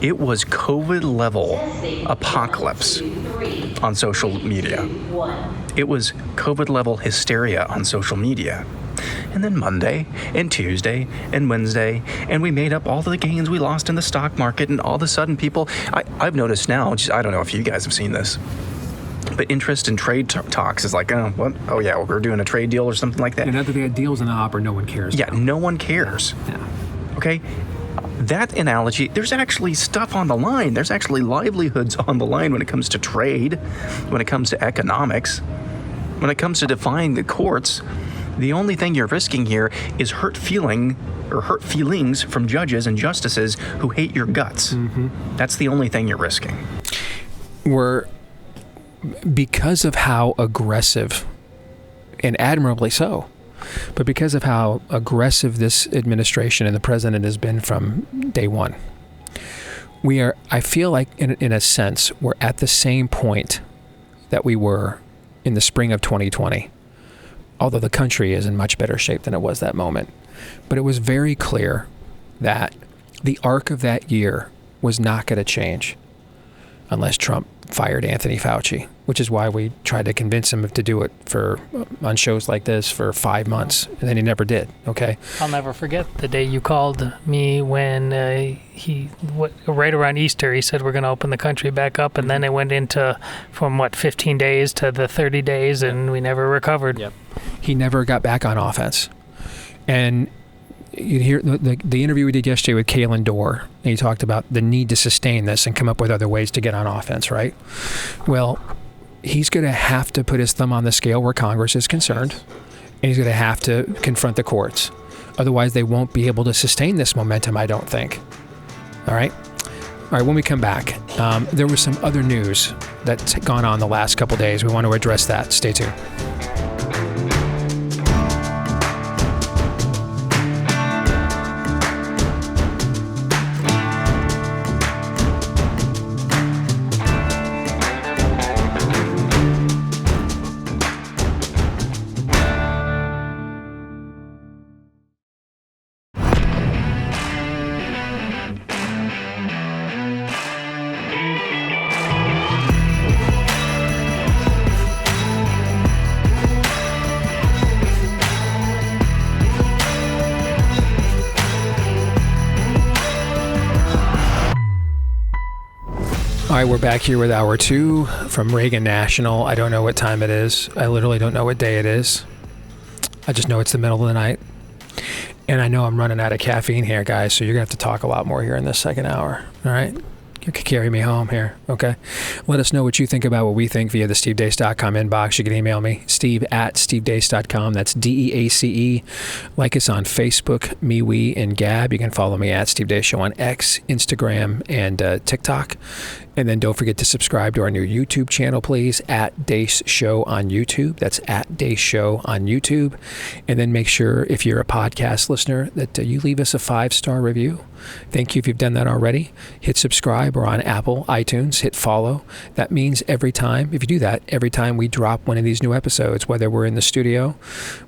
It was COVID-level apocalypse on social media. It was COVID-level hysteria on social media. And then Monday and Tuesday and Wednesday, and we made up all the gains we lost in the stock market, and all of a sudden people, I've noticed now, I don't know if you guys have seen this, but interest in trade talks is like, oh, what? Oh yeah, we're doing a trade deal or something like that. And after they had deals in the hopper, no one cares. Yeah, no one cares. Yeah. Okay? That analogy, there's actually stuff on the line. There's actually livelihoods on the line when it comes to trade, when it comes to economics, when it comes to defying the courts. The only thing you're risking here is hurt feelings from judges and justices who hate your guts. Mm-hmm. That's the only thing you're risking. Because of how aggressive, and admirably so, but because of how aggressive this administration and the president has been from day one, I feel like in a sense, we're at the same point that we were in the spring of 2020. Although the country is in much better shape than it was that moment. But it was very clear that the arc of that year was not going to change unless Trump fired Anthony Fauci, which is why we tried to convince him to do it on shows like this for 5 months, and then he never did, okay? I'll never forget the day you called me when right around Easter, he said we're going to open the country back up, and then it went into from 15 days to the 30 days, and we never recovered. Yep. He never got back on offense. And you hear the interview we did yesterday with Kalen Dorr, and he talked about the need to sustain this and come up with other ways to get on offense, right? Well, he's going to have to put his thumb on the scale where Congress is concerned, and he's going to have to confront the courts. Otherwise, they won't be able to sustain this momentum, I don't think. All right? All right, when we come back, there was some other news that's gone on the last couple days. We want to address that. Stay tuned. All right, we're back here with hour 2 from Reagan National. I don't know what time it is. I literally don't know what day it is. I just know it's the middle of the night. And I know I'm running out of caffeine here, guys, so you're going to have to talk a lot more here in this second hour. All right? You can carry me home here, okay? Let us know what you think about what we think via the stevedeace.com inbox. You can email me, steve@stevedeace.com. That's DEACE. Like us on Facebook, MeWe, and Gab. You can follow me at Steve Deace Show on X, Instagram, and TikTok. And then don't forget to subscribe to our new YouTube channel, please, at Deace Show on YouTube. That's at Deace Show on YouTube. And then make sure, if you're a podcast listener, that you leave us a 5-star review. Thank you if you've done that already. Hit subscribe, or on Apple, iTunes, hit follow. That means if you do that, every time we drop one of these new episodes, whether we're in the studio,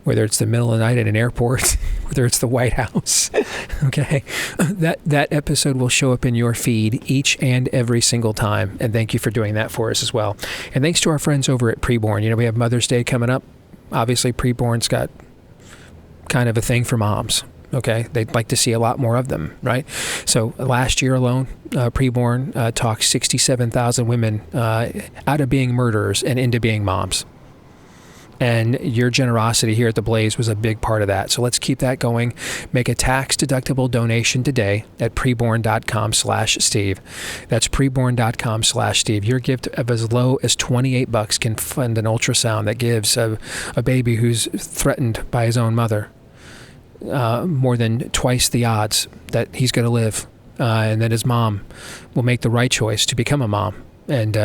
whether it's the middle of the night at an airport, whether it's the White House, okay, that episode will show up in your feed each and every single time. And thank you for doing that for us as well. And thanks to our friends over at Preborn. You know, we have Mother's Day coming up. Obviously, Preborn's got kind of a thing for moms. Okay, they'd like to see a lot more of them, right? So last year alone, Preborn talked 67,000 women out of being murderers and into being moms. And your generosity here at The Blaze was a big part of that. So let's keep that going. Make a tax-deductible donation today at preborn.com/Steve. That's preborn.com/Steve. Your gift of as low as $28 can fund an ultrasound that gives a baby who's threatened by his own mother more than twice the odds that he's going to live and that his mom will make the right choice to become a mom and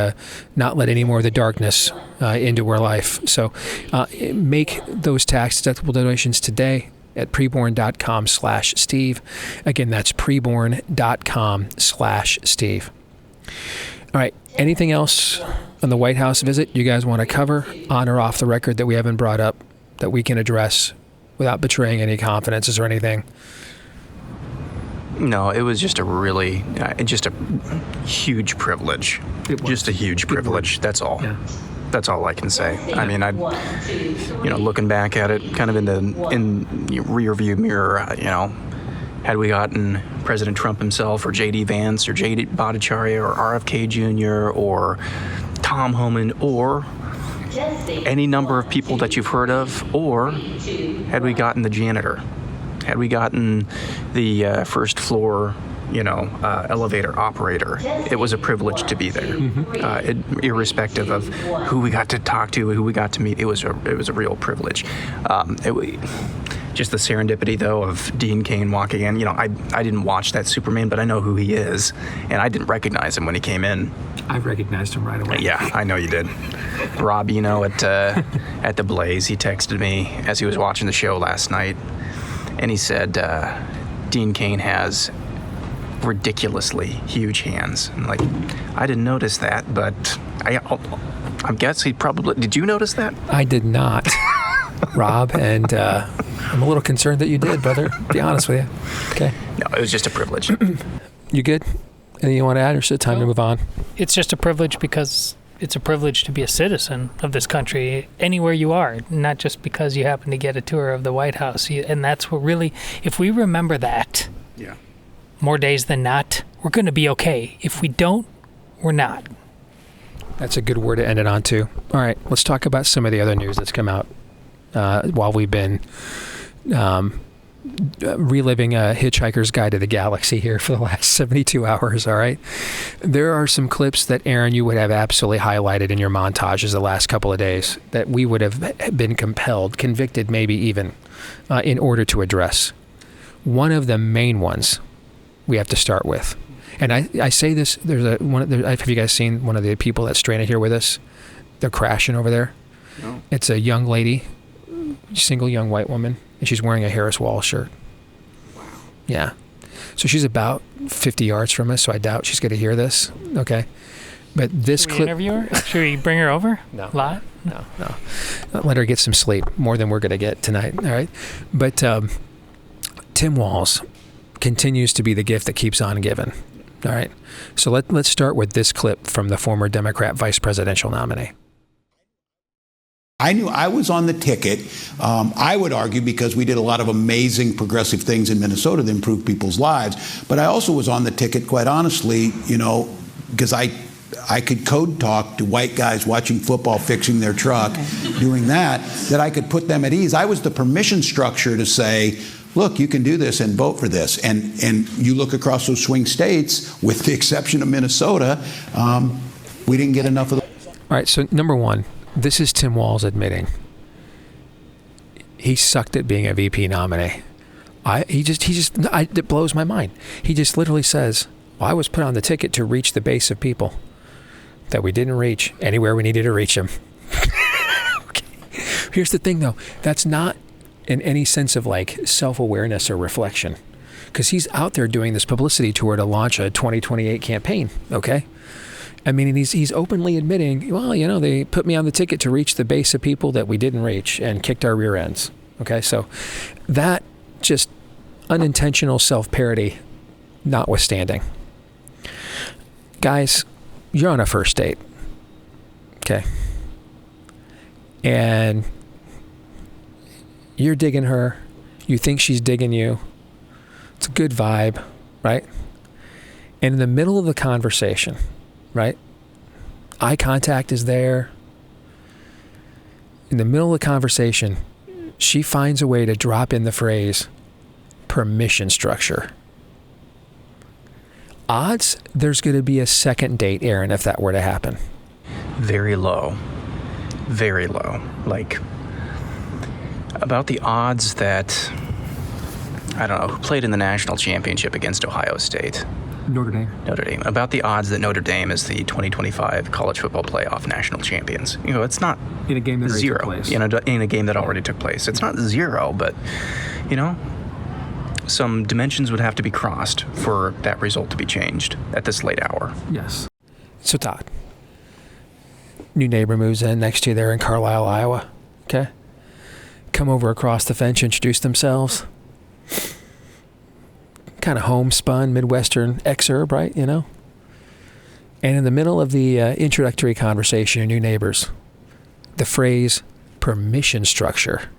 not let any more of the darkness into her life. So make those tax-deductible donations today at preborn.com/Steve. Again, that's preborn.com/Steve. All right. Anything else on the White House visit you guys want to cover on or off the record that we haven't brought up that we can address without betraying any confidences or anything? No, it was just just a huge privilege. Just a huge privilege. That's all. Yeah. That's all I can say. I mean, looking back at it, kind of in the rear view mirror, had we gotten President Trump himself, or J.D. Vance, or J.D. Bhattacharya, or RFK Jr., or Tom Homan, or any number of people that you've heard of, or had we gotten the janitor, had we gotten the first floor, elevator operator, it was a privilege to be there. Irrespective of who we got to talk to, who we got to meet, it was a real privilege. Just the serendipity, though, of Dean Cain walking in. I didn't watch that Superman, but I know who he is, and I didn't recognize him when he came in. I recognized him right away. Yeah, I know you did. Rob, at the Blaze, he texted me as he was watching the show last night, and he said, Dean Cain has ridiculously huge hands. I'm like, I didn't notice that, but I guess he probably... Did you notice that? I did not, Rob, and I'm a little concerned that you did, brother, to be honest with you. Okay. No, it was just a privilege. You good? Anything you want to add, or is it time to move on? It's just a privilege because it's a privilege to be a citizen of this country anywhere you are, not just because you happen to get a tour of the White House. And that's what really, if we remember that more days than not, we're going to be okay. If we don't, we're not. That's a good word to end it on, too. All right, let's talk about some of the other news that's come out while we've been reliving a Hitchhiker's Guide to the Galaxy here for the last 72 hours, all right? There are some clips that, Aaron, you would have absolutely highlighted in your montages the last couple of days that we would have been compelled, convicted maybe even, in order to address. One of the main ones we have to start with. And I say this, have you guys seen one of the people that's stranded here with us? They're crashing over there. No. It's a young lady, single young white woman, and she's wearing a Harris Wall shirt. Wow. Yeah. So she's about 50 yards from us, so I doubt she's going to hear this. Okay. But this clip... interview her? Should we bring her over? No. Live? No. Let her get some sleep, more than we're going to get tonight. All right. But Tim Walz continues to be the gift that keeps on giving. All right. So let's start with this clip from the former Democrat vice presidential nominee. I knew I was on the ticket, I would argue, because we did a lot of amazing progressive things in Minnesota that improved people's lives. But I also was on the ticket, quite honestly, because I could code talk to white guys watching football, fixing their truck, doing that I could put them at ease. I was the permission structure to say, look, you can do this and vote for this. And you look across those swing states, with the exception of Minnesota, we didn't get enough of them. All right, so number one, this is Tim Walz admitting he sucked at being a VP nominee. It blows my mind. He just literally says, well, I was put on the ticket to reach the base of people that we didn't reach anywhere we needed to reach them. Okay. Here's the thing, though. That's not in any sense of like self-awareness or reflection, because he's out there doing this publicity tour to launch a 2028 campaign. Okay. I mean, he's openly admitting, well, they put me on the ticket to reach the base of people that we didn't reach and kicked our rear ends. Okay, so that just unintentional self-parody notwithstanding. Guys, you're on a first date. Okay. And you're digging her. You think she's digging you. It's a good vibe, right? And in the middle of the conversation, right? Eye contact is there. In the middle of the conversation, she finds a way to drop in the phrase permission structure. Odds there's going to be a second date, Aaron, if that were to happen. Very low. Very low. Like, about the odds that I don't know, who played in the national championship against Ohio State. Notre Dame. Notre Dame. About the odds that Notre Dame is the 2025 college football playoff national champions. It's not In a game that already zero. took place. In a game that already took place. It's not zero, but, some dimensions would have to be crossed for that result to be changed at this late hour. Yes. So Todd, new neighbor moves in next to you there in Carlisle, Iowa. Okay? Come over across the fence, introduce themselves. Kind of homespun Midwestern exurb, right? And in the middle of the introductory conversation, your new neighbors, the phrase permission structure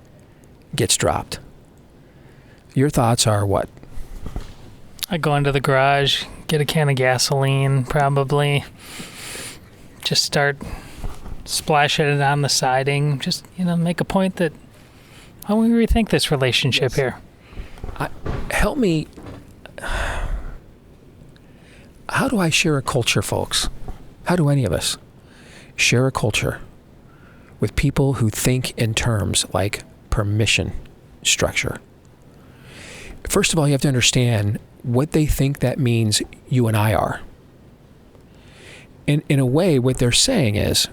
gets dropped. Your thoughts are what? I go into the garage, get a can of gasoline, probably. Just start splashing it on the siding. Just, make a point that how we rethink this relationship here. Help me. How do I share a culture, folks? How do any of us share a culture with people who think in terms like permission structure? First of all, you have to understand what they think that means you and I are. In a way, what they're saying is,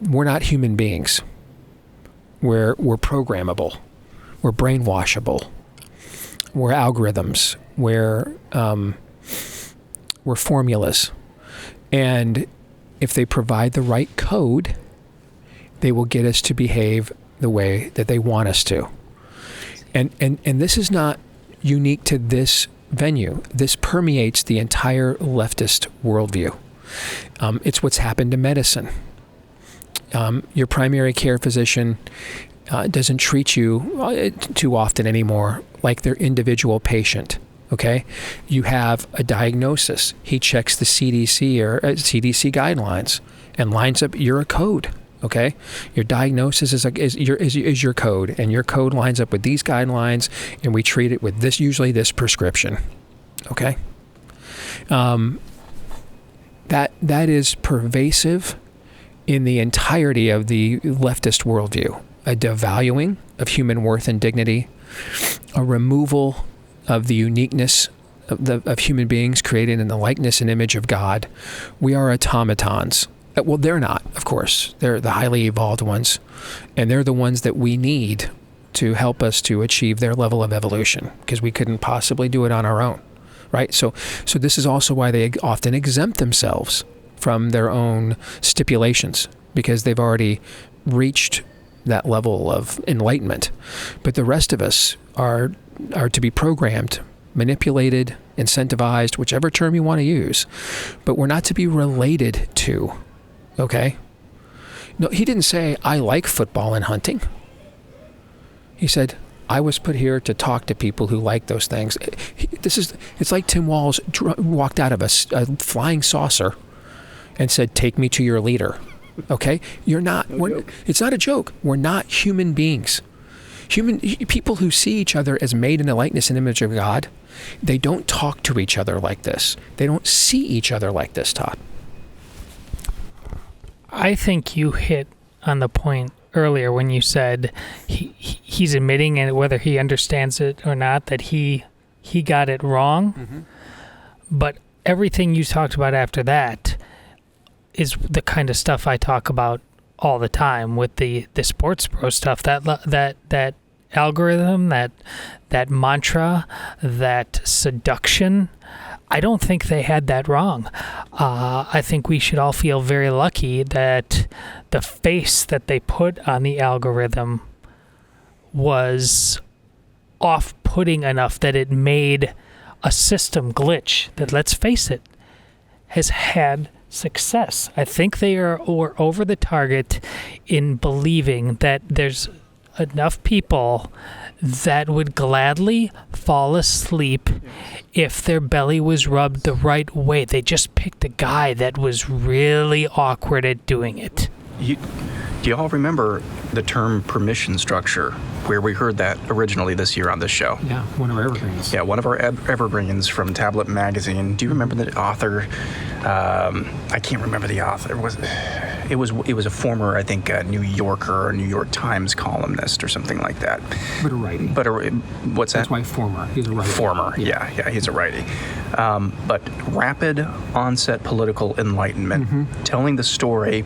we're not human beings. We're programmable. We're brainwashable. We're algorithms. We're formulas. And if they provide the right code, they will get us to behave the way that they want us to. And this is not unique to this venue. This permeates the entire leftist worldview. It's what's happened to medicine. Your primary care physician doesn't treat you too often anymore like their individual patient. Okay, you have a diagnosis. He checks the CDC or CDC guidelines and lines up. You're a code. Okay, your diagnosis is your code, and your code lines up with these guidelines, and we treat it with this, usually this prescription. Okay, that is pervasive in the entirety of the leftist worldview. A devaluing of human worth and dignity, a removal of the uniqueness of human beings created in the likeness and image of God. We are automatons. Well, they're not, of course. They're the highly evolved ones, and they're the ones that we need to help us to achieve their level of evolution, because we couldn't possibly do it on our own, right? So this is also why they often exempt themselves from their own stipulations, because they've already reached that level of enlightenment. But the rest of us are to be programmed, manipulated, incentivized, whichever term you want to use, but we're not to be related to. Okay? No, he didn't say, I like football and hunting. He said, I was put here to talk to people who like those things. It's like Tim Walz walked out of a flying saucer and said, take me to your leader. Okay? It's not a joke. We're not human beings. People who see each other as made in the likeness and image of God, they don't talk to each other like this. They don't see each other like this, Todd. I think you hit on the point earlier when you said he's admitting, and whether he understands it or not, that he got it wrong. Mm-hmm. But everything you talked about after that is the kind of stuff I talk about all the time with the sports bro stuff. That algorithm, that mantra, that seduction. I don't think they had that wrong. I think we should all feel very lucky that the face that they put on the algorithm was off-putting enough that it made a system glitch that, let's face it, has had success. I think they are over the target in believing that there's enough people that would gladly fall asleep if their belly was rubbed the right way. They just picked a guy that was really awkward at doing it. Do you all remember the term permission structure, where we heard that originally this year on this show? Yeah, one of our evergreens. Yeah, one of our evergreens from Tablet Magazine. Do you remember the author? I can't remember the author. it was a former, I think, New Yorker or New York Times columnist or something like that. But a righty. What's that? That's why former. He's a righty. Former, yeah, he's a righty. But rapid onset political enlightenment, telling the story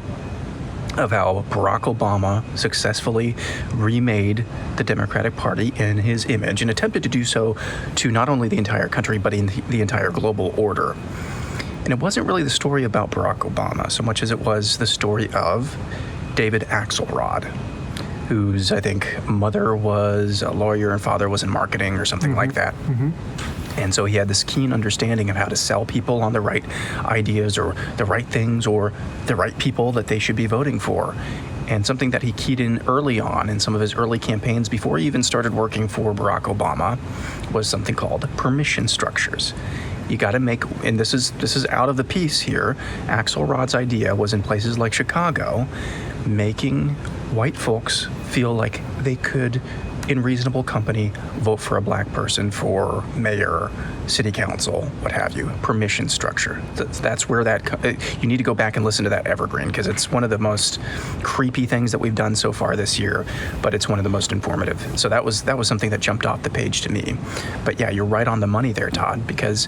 of how Barack Obama successfully remade the Democratic Party in his image and attempted to do so to not only the entire country, but in the entire global order. And it wasn't really the story about Barack Obama so much as it was the story of David Axelrod, whose, I think, mother was a lawyer and father was in marketing or something like that. And so he had this keen understanding of how to sell people on the right ideas or the right things or the right people that they should be voting for. And something that he keyed in early on in some of his early campaigns before he even started working for Barack Obama was something called permission structures. You got to make, and this is out of the piece here, Axelrod's idea was in places like Chicago, making white folks feel like they could, in reasonable company, vote for a black person for mayor, city council, what have you. Permission structure. That's where you need to go back and listen to that evergreen, because it's one of the most creepy things that we've done so far this year, but it's one of the most informative. So that was something that jumped off the page to me. But yeah, you're right on the money there, Todd, because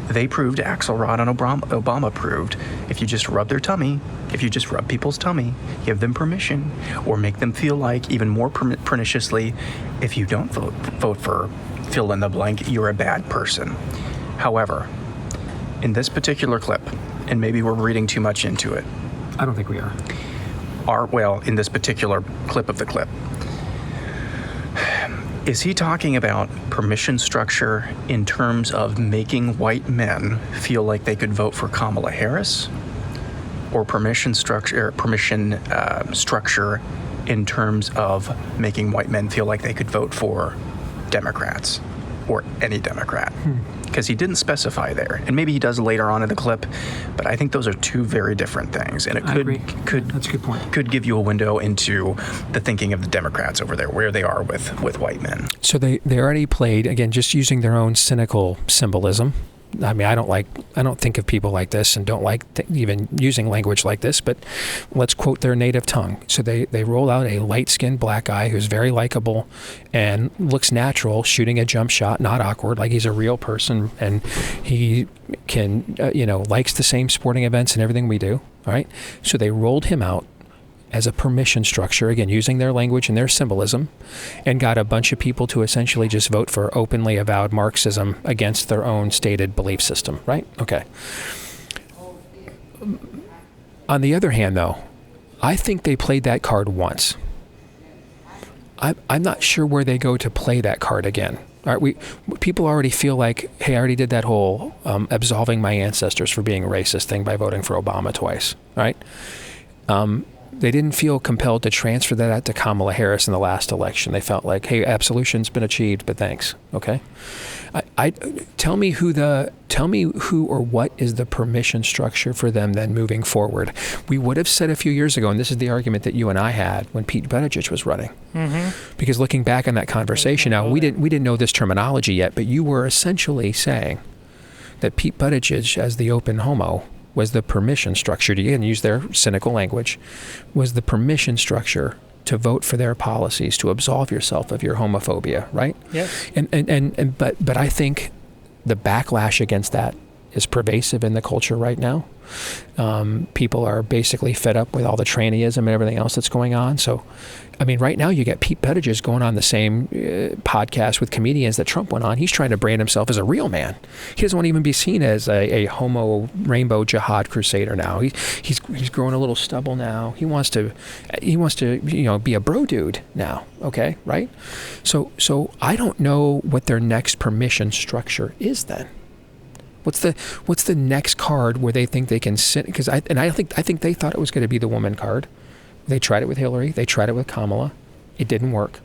they proved, Axelrod and Obama proved, if you just rub their tummy, if you just rub people's tummy, give them permission, or make them feel like, even more perniciously, if you don't vote for fill in the blank, you're a bad person. However, in this particular clip, and maybe we're reading too much into it. I don't think we are. In this particular clip of the clip, is he talking about permission structure in terms of making white men feel like they could vote for Kamala Harris, or permission structure in terms of making white men feel like they could vote for Democrats or any Democrat? Because he didn't specify there, and maybe he does later on in the clip, but I think those are two very different things, and it could that's a good point. Could give you a window into the thinking of the Democrats over there, where they are with white men. So they already played, again, just using their own cynical symbolism. I mean, I don't think of people like this and don't like even using language like this, but let's quote their native tongue. So they roll out a light-skinned black guy who's very likable and looks natural, shooting a jump shot, not awkward, like he's a real person, and he can, likes the same sporting events and everything we do, all right? So they rolled him out as a permission structure, again, using their language and their symbolism, and got a bunch of people to essentially just vote for openly avowed Marxism against their own stated belief system, right? Okay. On the other hand, though, I think they played that card once. I'm not sure where they go to play that card again. All right, people already feel like, hey, I already did that whole absolving my ancestors for being a racist thing by voting for Obama twice, right? They didn't feel compelled to transfer that to Kamala Harris in the last election. They felt like, hey, absolution's been achieved, but thanks. Okay, tell me who or what is the permission structure for them then moving forward. We would have said a few years ago, and this is the argument that you and I had when Pete Buttigieg was running, because looking back on that conversation, now we didn't know this terminology yet, but you were essentially saying that Pete Buttigieg, as the open homo, was the permission structure, to again use their cynical language, was the permission structure to vote for their policies, to absolve yourself of your homophobia, right? Yes. But I think the backlash against that is pervasive in the culture right now. People are basically fed up with all the trannyism and everything else that's going on. So, I mean, right now you get Pete Buttigieg going on the same podcast with comedians that Trump went on. He's trying to brand himself as a real man. He doesn't want to even be seen as a homo rainbow jihad crusader now. He's growing a little stubble now. He wants to be a bro dude now. Okay, right? So I don't know what their next permission structure is then. What's the next card where they think they can sit? Because I think they thought it was going to be the woman card. They tried it with Hillary. They tried it with Kamala. It didn't work.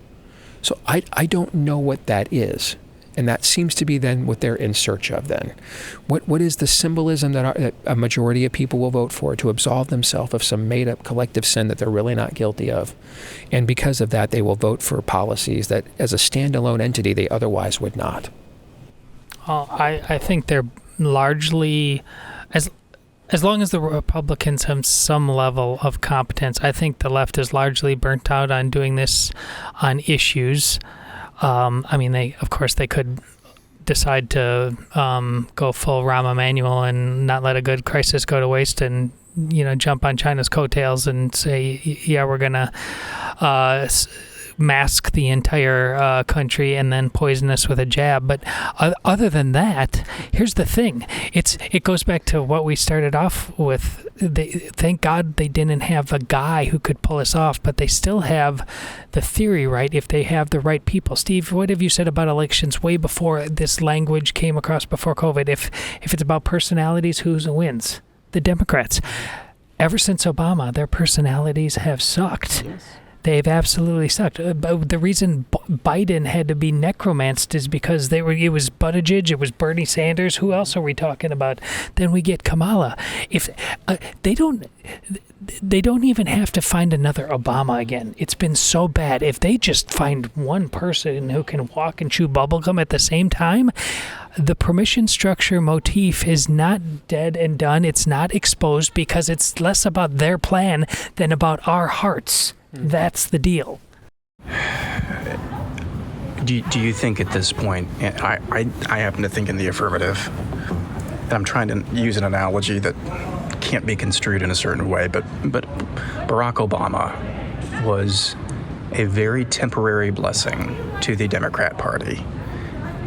So I don't know what that is, and that seems to be then what they're in search of. Then, what is the symbolism that a majority of people will vote for to absolve themselves of some made-up collective sin that they're really not guilty of, and because of that they will vote for policies that, as a standalone entity, they otherwise would not. I think they're largely, As long as the Republicans have some level of competence, I think the left is largely burnt out on doing this on issues. I mean, they could decide to go full Rahm Emanuel and not let a good crisis go to waste and, jump on China's coattails and say, yeah, we're going to mask the entire country and then poison us with a jab. But other than that, here's the thing. It goes back to what we started off with. Thank God they didn't have a guy who could pull us off, but they still have the theory, right, if they have the right people. Steve, what have you said about elections way before this language came across before COVID? If it's about personalities, who wins? The Democrats. Ever since Obama, their personalities have sucked. Yes. They've absolutely sucked. The reason Biden had to be necromanced is because it was Buttigieg, it was Bernie Sanders. Who else are we talking about? Then we get Kamala. If they don't even have to find another Obama again. It's been so bad. If they just find one person who can walk and chew bubblegum at the same time, the permission structure motif is not dead and done. It's not exposed because it's less about their plan than about our hearts. That's the deal. Do you think at this point, I happen to think in the affirmative, and I'm trying to use an analogy that can't be construed in a certain way, but Barack Obama was a very temporary blessing to the Democrat Party,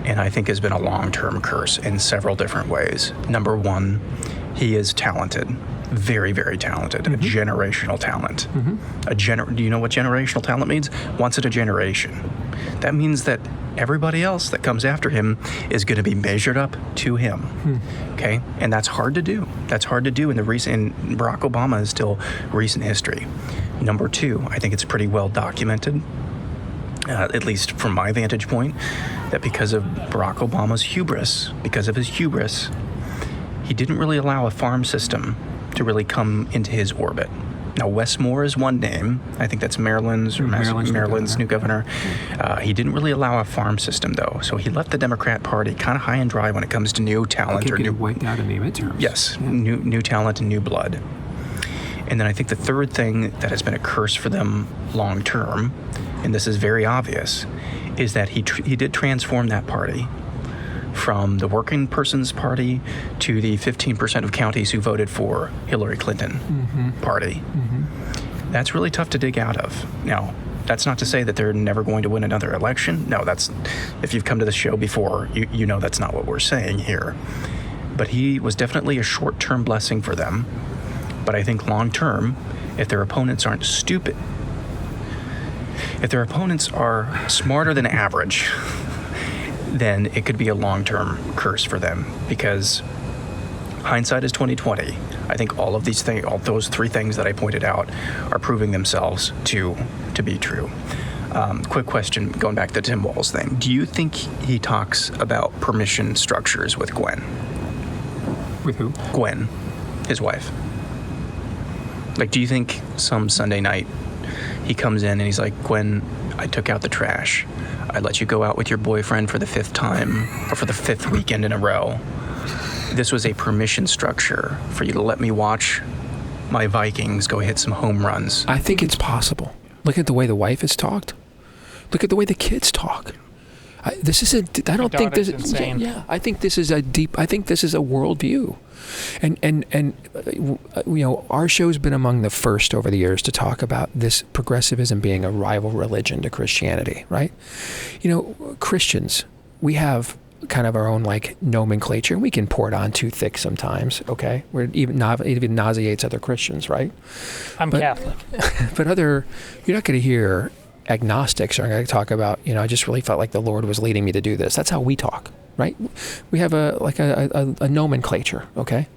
and I think has been a long-term curse in several different ways. Number one, he is talented. Very, very talented. Mm-hmm. A generational talent. Mm-hmm. Do you know what generational talent means? Once in a generation. That means that everybody else that comes after him is going to be measured up to him. Okay? And that's hard to do. That's hard to do in Barack Obama is still recent history. Number two, I think it's pretty well documented, at least from my vantage point, that because of Barack Obama's hubris, he didn't really allow a farm system to really come into his orbit. Now, Wes Moore is one name. I think that's Maryland's new governor. He didn't really allow a farm system, though. So he left the Democrat Party kind of high and dry when it comes to new talent. Or new wiped out in the midterms. Yes, yeah. New talent and new blood. And then I think the third thing that has been a curse for them long term, and this is very obvious, is that he did transform that party from the working person's party to the 15% of counties who voted for Hillary Clinton party. Mm-hmm. That's really tough to dig out of. Now, that's not to say that they're never going to win another election. No, if you've come to the show before, you know that's not what we're saying here. But he was definitely a short-term blessing for them. But I think long-term, if their opponents aren't stupid, if their opponents are smarter than average, then it could be a long-term curse for them, because hindsight is 20/20. I think all those three things that I pointed out are proving themselves to be true. Quick question, going back to the Tim Walz thing. Do you think he talks about permission structures with Gwen? With who? Gwen, his wife. Like, do you think some Sunday night he comes in and he's like, Gwen, I took out the trash. I let you go out with your boyfriend for the fifth time, or for the fifth weekend in a row. This was a permission structure for you to let me watch my Vikings go hit some home runs. I think it's possible. Look at the way the wife has talked. Look at the way the kids talk. I think this is insane. Yeah, I think this is a worldview. And our show's been among the first over the years to talk about this progressivism being a rival religion to Christianity, right? Christians, we have kind of our own nomenclature. We can pour it on too thick sometimes, okay? Where it even nauseates other Christians, right? I'm Catholic. But you're not going to hear agnostics are going to talk about, I just really felt like the Lord was leading me to do this. That's how we talk, right? We have a nomenclature, okay?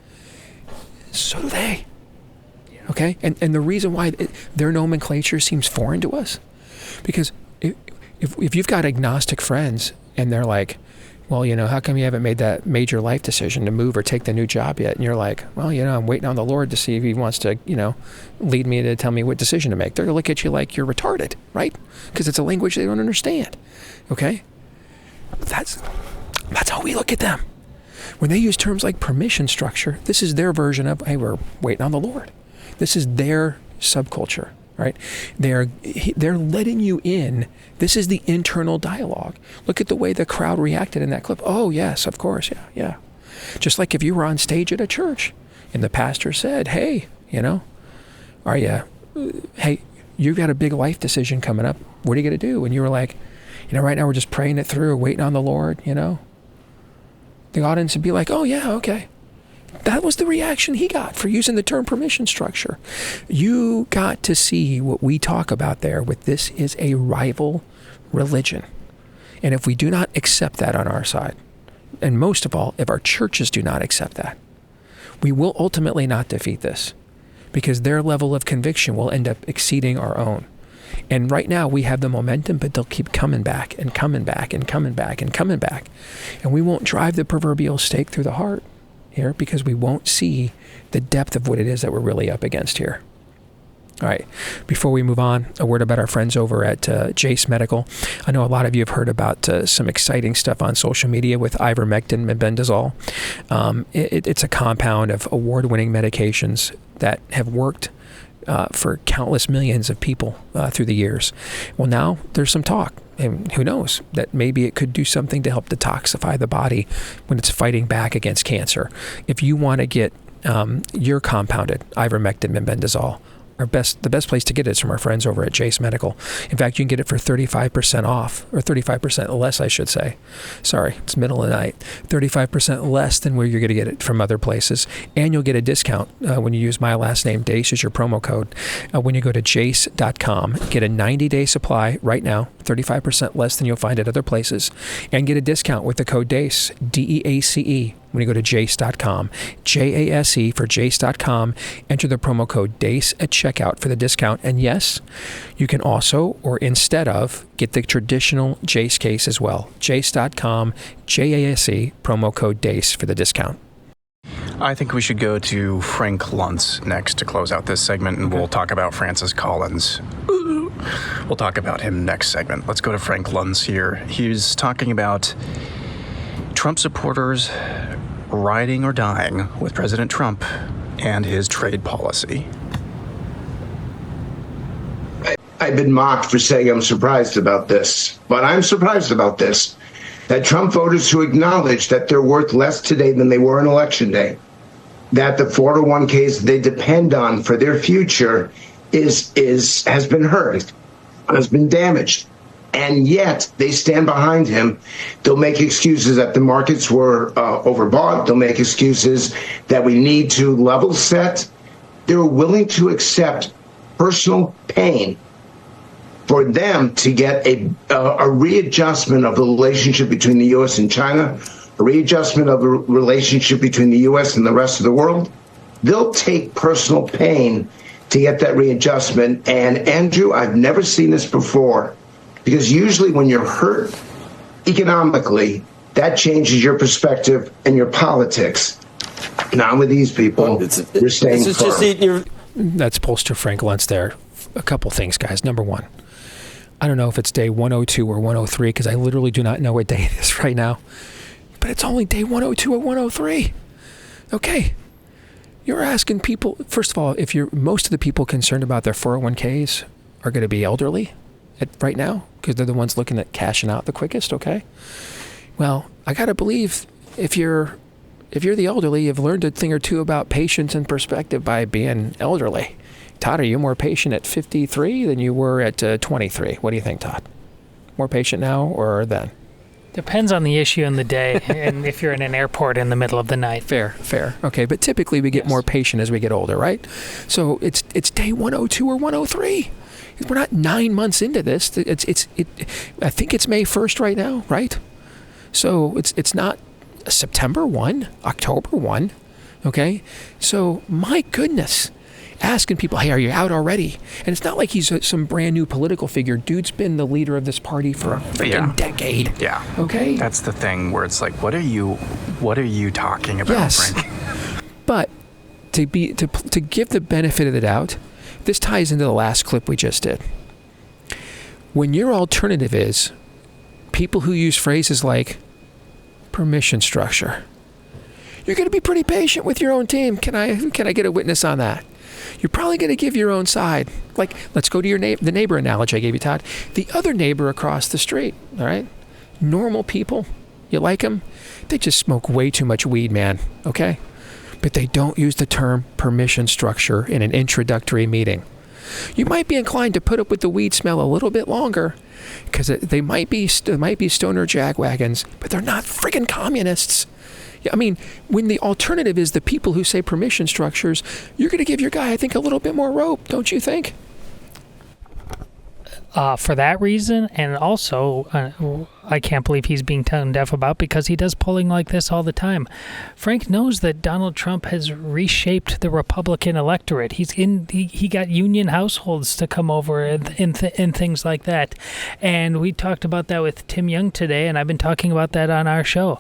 So do they, okay? And the reason why their nomenclature seems foreign to us, because if you've got agnostic friends and they're like, well, how come you haven't made that major life decision to move or take the new job yet? And you're like, well, I'm waiting on the Lord to see if he wants to, lead me to tell me what decision to make. They're going to look at you like you're retarded, right? Because it's a language they don't understand, okay? That's how we look at them. When they use terms like permission structure, this is their version of, hey, we're waiting on the Lord. This is their subculture, right? They're letting you in. This is the internal dialogue. Look at the way the crowd reacted in that clip. Oh, yes, of course, yeah. Just like if you were on stage at a church and the pastor said, hey, hey, you've got a big life decision coming up. What are you going to do? And you were like, right now we're just praying it through, waiting on the Lord, The audience would be like, oh, yeah, okay. That was the reaction he got for using the term permission structure. You got to see what we talk about there with this is a rival religion. And if we do not accept that on our side, and most of all, if our churches do not accept that, we will ultimately not defeat this because their level of conviction will end up exceeding our own. And right now we have the momentum, but they'll keep coming back and coming back and coming back and coming back. And we won't drive the proverbial stake through the heart here because we won't see the depth of what it is that we're really up against here. All right, before we move on, a word about our friends over at Deace Medical. I know a lot of you have heard about some exciting stuff on social media with ivermectin and mebendazole. It's a compound of award-winning medications that have worked for countless millions of people through the years. Well, now there's some talk, and who knows, that maybe it could do something to help detoxify the body when it's fighting back against cancer. If you want to get your compounded ivermectin and mebendazole, the best place to get it is from our friends over at Deace Medical. In fact, you can get it for 35% off, or 35% less, I should say. Sorry, it's middle of the night. 35% less than where you're going to get it from other places. And you'll get a discount when you use my last name, Deace, as your promo code. When you go to judicial.com, get a 90-day supply right now, 35% less than you'll find at other places, and get a discount with the code Deace, DEACE. When you go to judicial.com, JASE for judicial.com, enter the promo code Deace at checkout for the discount. And yes, you can also, or instead of, get the traditional Deace case as well. Judicial.com, JASE, promo code Deace for the discount. I think we should go to Frank Luntz next to close out this segment, and we'll talk about Francis Collins. We'll talk about him next segment. Let's go to Frank Luntz here. He's talking about Trump supporters riding or dying with President Trump and his trade policy. I've been mocked for saying I'm surprised about this, but I'm surprised about this, that Trump voters who acknowledge that they're worth less today than they were on Election Day, that the 401ks they depend on for their future has been hurt, has been damaged. And yet they stand behind him. They'll make excuses that the markets were overbought. They'll make excuses that we need to level set. They're willing to accept personal pain for them to get a readjustment of the relationship between the U.S. and China, a readjustment of the relationship between the U.S. and the rest of the world. They'll take personal pain to get that readjustment. And Andrew, I've never seen this before. Because usually when you're hurt economically, that changes your perspective and your politics. Not with these people. You're staying firm. That's pollster Frank Luntz there. A couple things, guys. Number one, I don't know if it's day 102 or 103 because I literally do not know what day it is right now. But it's only day 102 or 103. Okay. You're asking people, first of all, if most of the people concerned about their 401ks are going to be elderly right now because they're the ones looking at cashing out the quickest, okay? Well, I got to believe if you're the elderly, you've learned a thing or two about patience and perspective by being elderly. Todd, are you more patient at 53 than you were at 23? What do you think, Todd? More patient now or then? Depends on the issue and the day, and if you're in an airport in the middle of the night. Fair. Okay, but typically we get more patient as we get older, right? So it's day 102 or 103. We're not 9 months into this. I think it's May 1st right now, right? So it's not September 1, October 1, okay? So my goodness, asking people, hey, are you out already? And it's not like he's some brand new political figure. Dude's been the leader of this party for a freaking decade. Yeah. Okay? That's the thing where it's like, what are you talking about, yes. Frank? But to give the benefit of the doubt, this ties into the last clip we just did. When your alternative is people who use phrases like permission structure, You're going to be pretty patient with your own team. Can I get a witness on that? You're probably going to give your own side. Like, let's go to the neighbor analogy I gave you, Todd. The other neighbor across the street, all right? Normal people, you like them? They just smoke way too much weed, man, okay? But they don't use the term permission structure in an introductory meeting. You might be inclined to put up with the weed smell a little bit longer because they might be stoner jagwagons, but they're not friggin' communists. I mean, when the alternative is the people who say permission structures, you're going to give your guy, I think, a little bit more rope, don't you think? For that reason, and also, I can't believe he's being tone deaf about, because he does polling like this all the time. Frank knows that Donald Trump has reshaped the Republican electorate. He got union households to come over and things like that. And we talked about that with Tim Young today, and I've been talking about that on our show.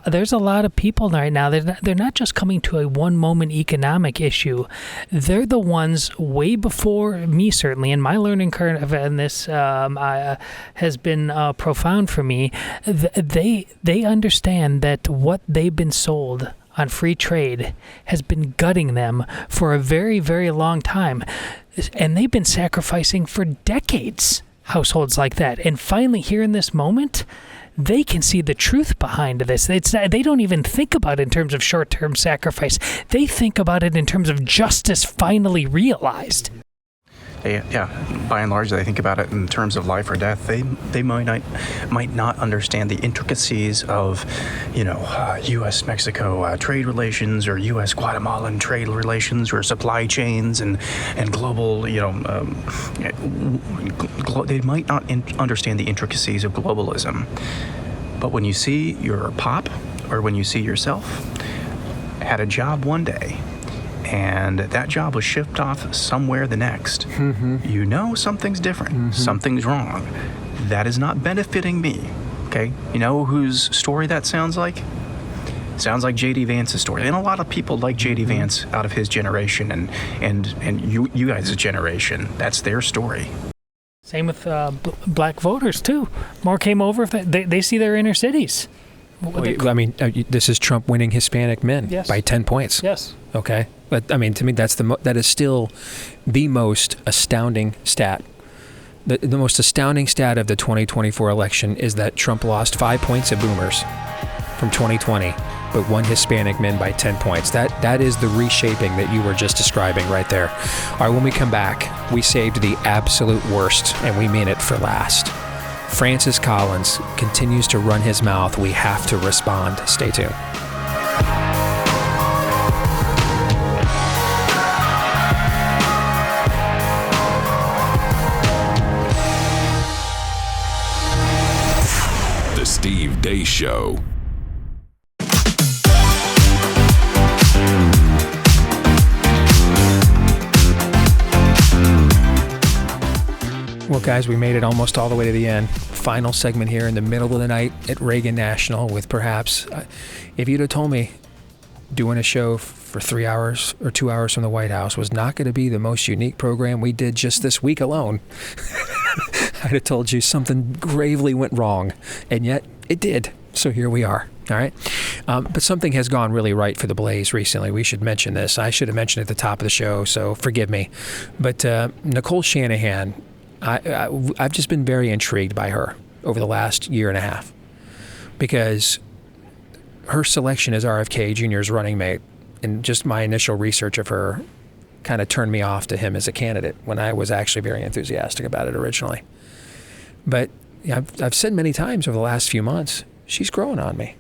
There's a lot of people right now. They're not just coming to a one-moment economic issue. They're the ones way before me, certainly, and my learning curve in this has been profound for me. They understand that what they've been sold on free trade has been gutting them for a very, very long time. And they've been sacrificing for decades households like that. And finally, here in this moment, they can see the truth behind this. They don't even think about it in terms of short-term sacrifice. They think about it in terms of justice finally realized. Yeah, by and large, they think about it in terms of life or death. They might not understand the intricacies of, U.S.-Mexico trade relations, or U.S.-Guatemalan trade relations, or supply chains and global, they might not understand the intricacies of globalism. But when you see your pop, or when you see yourself, had a job one day, and that job was shipped off somewhere the next, you know something's different, something's wrong. That is not benefiting me, okay? You know whose story that sounds like? Sounds like J.D. Vance's story. And a lot of people like J.D. Vance out of his generation and you guys' generation. That's their story. Same with black voters, too. More came over if they see their inner cities. This is Trump winning Hispanic men by 10 points. Yes. Okay. But, to me, that is still the most astounding stat. The most astounding stat of the 2024 election is that Trump lost 5 points of boomers from 2020, but won Hispanic men by 10 points. That is the reshaping that you were just describing right there. All right, when we come back, we saved the absolute worst, and we mean it for last. Francis Collins continues to run his mouth. We have to respond. Stay tuned. The Steve Deace Show. Well, guys, we made it almost all the way to the end. Final segment here in the middle of the night at Reagan National with perhaps, if you'd have told me doing a show for 3 hours or 2 hours from the White House was not going to be the most unique program we did just this week alone, I'd have told you something gravely went wrong. And yet it did. So here we are. All right. But something has gone really right for the Blaze recently. We should mention this. I should have mentioned it at the top of the show, so forgive me. But Nicole Shanahan, I've just been very intrigued by her over the last year and a half, because her selection as RFK Jr.'s running mate, and just my initial research of her, kind of turned me off to him as a candidate when I was actually very enthusiastic about it originally. But I've said many times over the last few months, she's growing on me.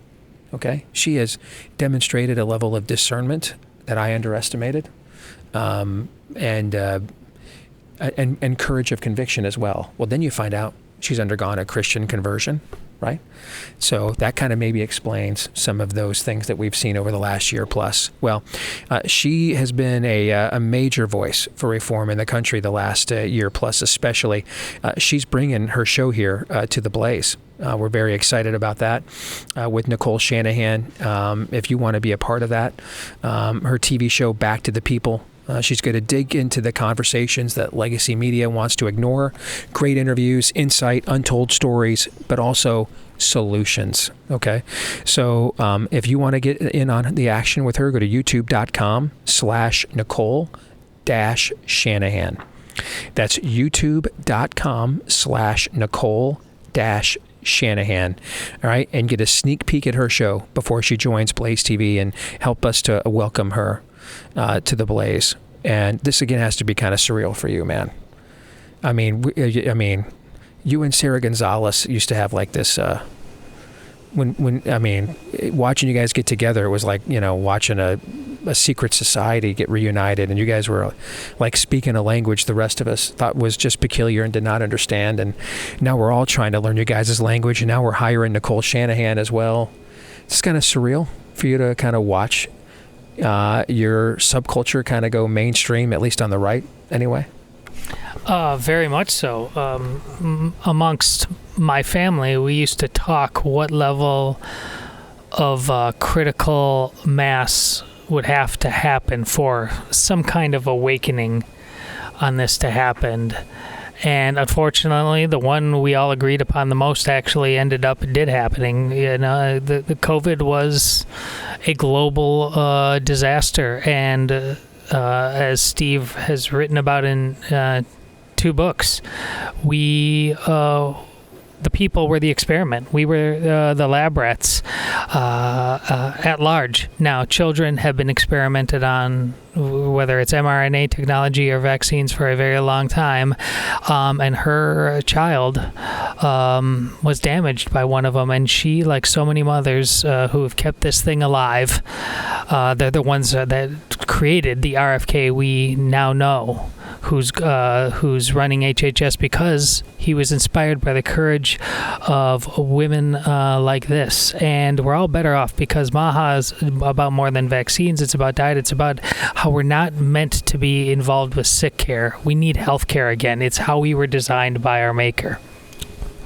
Okay, she has demonstrated a level of discernment that I underestimated, and courage of conviction as well. Well, then you find out she's undergone a Christian conversion, right? So that kind of maybe explains some of those things that we've seen over the last year plus. Well, she has been a major voice for reform in the country the last year plus, especially. She's bringing her show here to the Blaze. We're very excited about that with Nicole Shanahan. If you want to be a part of that, her TV show, Back to the People, she's going to dig into the conversations that legacy media wants to ignore. Great interviews, insight, untold stories, but also Solutions. Okay. So if you want to get in on the action with her, go to youtube.com/Nicole-Shanahan. That's youtube.com/Nicole-Shanahan. All right. And get a sneak peek at her show before she joins Blaze TV and help us to welcome her to the Blaze. And this, again, has to be kind of surreal for you, man. I mean, you and Sarah Gonzalez used to have like this, watching you guys get together, it was like, watching a secret society get reunited, and you guys were like speaking a language the rest of us thought was just peculiar and did not understand. And now we're all trying to learn you guys' language, and now we're hiring Nicole Shanahan as well. It's kind of surreal for you to kind of watch your subculture kind of go mainstream, at least on the right anyway. Very much so. Amongst my family, we used to talk what level of critical mass would have to happen for some kind of awakening on this to happen. And unfortunately, the one we all agreed upon the most actually did happening. The COVID was a global disaster. And as Steve has written about in 2 books, the people were the experiment. We were the lab rats at large. Now, children have been experimented on, whether it's mRNA technology or vaccines, for a very long time. And her child was damaged by one of them. And she, like so many mothers who have kept this thing alive, they're the ones that created the RFK we now know, who's running HHS, because he was inspired by the courage of women like this. And we're all better off, because Maha is about more than vaccines. It's about diet. It's about how we're not meant to be involved with sick care. We need health care again. It's how we were designed by our maker.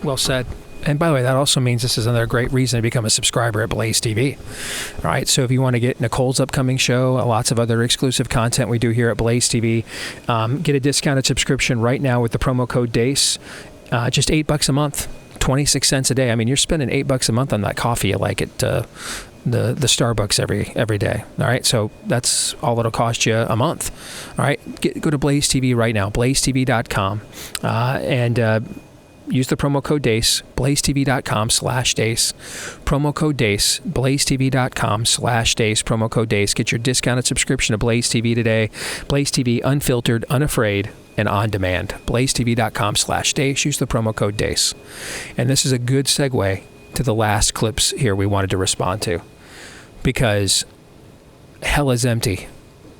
Well said. And by the way, that also means this is another great reason to become a subscriber at Blaze TV. All right. So if you want to get Nicole's upcoming show, lots of other exclusive content we do here at Blaze TV, get a discounted subscription right now with the promo code Deace. Just $8 a month, 26 cents a day. I mean, you're spending $8 a month on that coffee you like at the Starbucks every day. All right. So that's all it'll cost you a month. All right. Go to Blaze TV right now, blazetv.com, and use the promo code Deace, blazetv.com/Deace. Promo code Deace, blazetv.com/Deace. Promo code Deace. Get your discounted subscription to Blaze TV today. Blaze TV, unfiltered, unafraid, and on demand. blazetv.com/Deace. Use the promo code Deace. And this is a good segue to the last clips here we wanted to respond to, because hell is empty,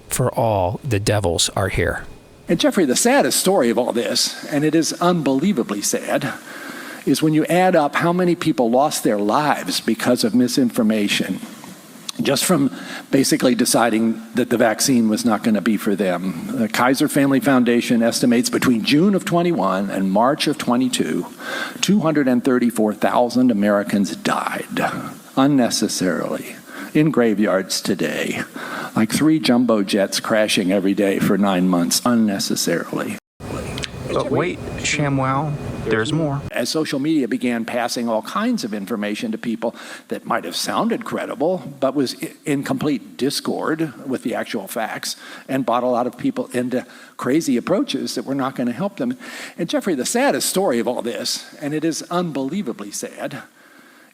for all the devils are here. And Jeffrey, the saddest story of all this, and it is unbelievably sad, is when you add up how many people lost their lives because of misinformation, just from basically deciding that the vaccine was not going to be for them. The Kaiser Family Foundation estimates between June of 21 and March of 22, 234,000 Americans died unnecessarily in graveyards today, like 3 jumbo jets crashing every day for 9 months unnecessarily. But wait, ShamWow, there's more. As social media began passing all kinds of information to people that might have sounded credible, but was in complete discord with the actual facts, and brought a lot of people into crazy approaches that were not going to help them. And Jeffrey, the saddest story of all this, and it is unbelievably sad,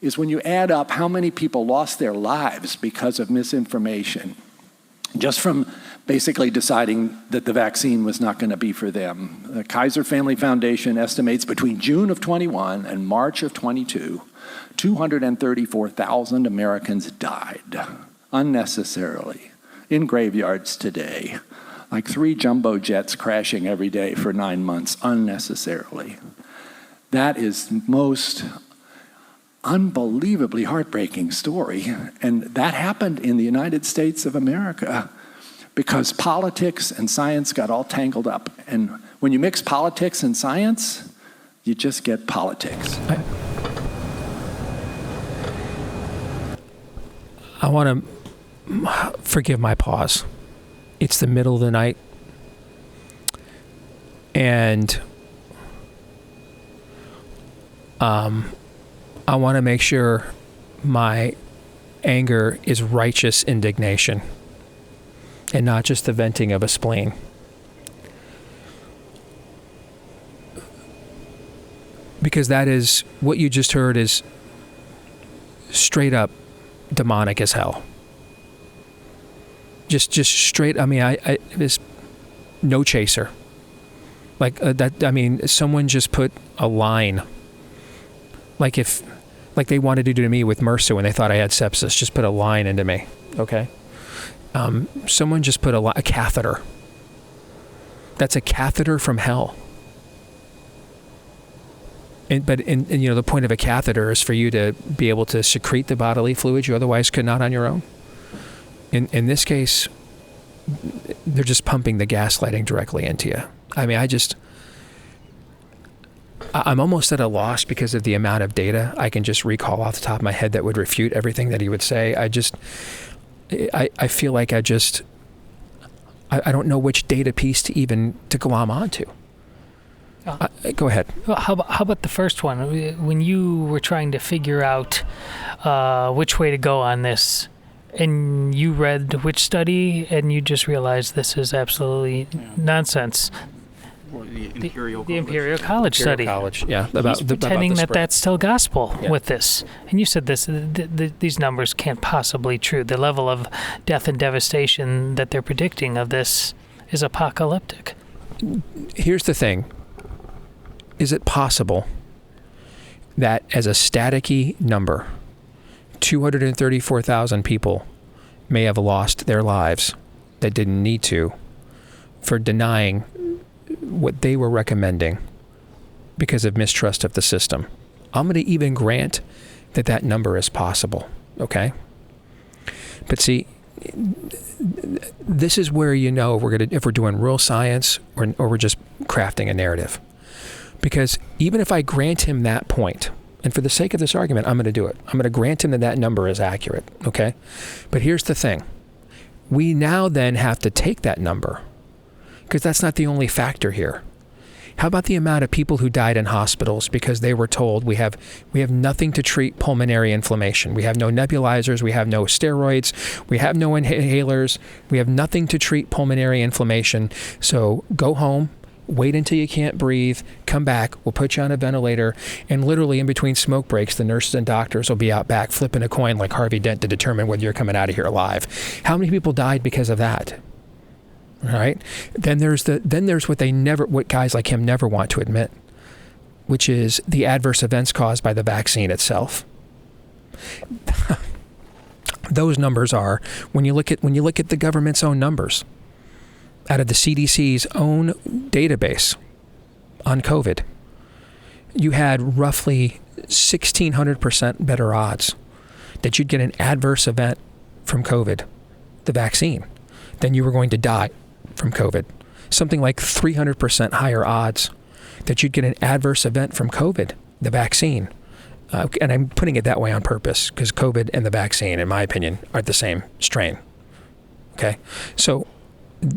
is when you add up how many people lost their lives because of misinformation, just from basically deciding that the vaccine was not going to be for them. The Kaiser Family Foundation estimates between June of 21 and March of 22, 234,000 Americans died unnecessarily in graveyards today, like 3 jumbo jets crashing every day for 9 months unnecessarily. That is the most unbelievably heartbreaking story, and that happened in the United States of America because politics and science got all tangled up. And when you mix politics and science, you just get politics. I want to forgive my pause. It's the middle of the night, and I want to make sure my anger is righteous indignation and not just the venting of a spleen. Because that is, what you just heard is straight up demonic as hell. Just straight, I mean, I there's no chaser. Like, someone just put a line. Like they wanted to do to me with MRSA when they thought I had sepsis, just put a line into me, okay? Someone just put a catheter. That's a catheter from hell. But the point of a catheter is for you to be able to secrete the bodily fluids you otherwise could not on your own. In this case, they're just pumping the gaslighting directly into you. I mean, I'm almost at a loss because of the amount of data I can just recall off the top of my head that would refute everything that he would say. I feel like I don't know which data piece to glom onto. Go ahead. Well, how about the first one? When you were trying to figure out which way to go on this, and you read which study, and you just realized this is absolutely nonsense. Well, the Imperial College study. College, yeah. He's pretending about that's still gospel with this. And you said these numbers can't possibly be true. The level of death and devastation that they're predicting of this is apocalyptic. Here's the thing. Is it possible that as a staticky number, 234,000 people may have lost their lives that didn't need to for denying what they were recommending because of mistrust of the system? I'm going to even grant that number is possible, okay? But see, this is where if we're doing real science or we're just crafting a narrative. Because even if I grant him that point, and for the sake of this argument, I'm going to do it. I'm going to grant him that number is accurate, okay? But here's the thing. We now then have to take that number, because that's not the only factor here. How about the amount of people who died in hospitals because they were told we have nothing to treat pulmonary inflammation. We have no nebulizers, we have no steroids, we have no inhalers, we have nothing to treat pulmonary inflammation. So go home, wait until you can't breathe, come back, we'll put you on a ventilator, and literally in between smoke breaks, the nurses and doctors will be out back flipping a coin like Harvey Dent to determine whether you're coming out of here alive. How many people died because of that? All right? Then there's what guys like him never want to admit, which is the adverse events caused by the vaccine itself. Those numbers are, when you look at the government's own numbers, out of the CDC's own database on COVID, you had roughly 1,600% better odds that you'd get an adverse event from COVID, the vaccine, than you were going to die from COVID. Something like 300% higher odds that you'd get an adverse event from COVID, the vaccine. And I'm putting it that way on purpose because COVID and the vaccine, in my opinion, are the same strain. Okay? So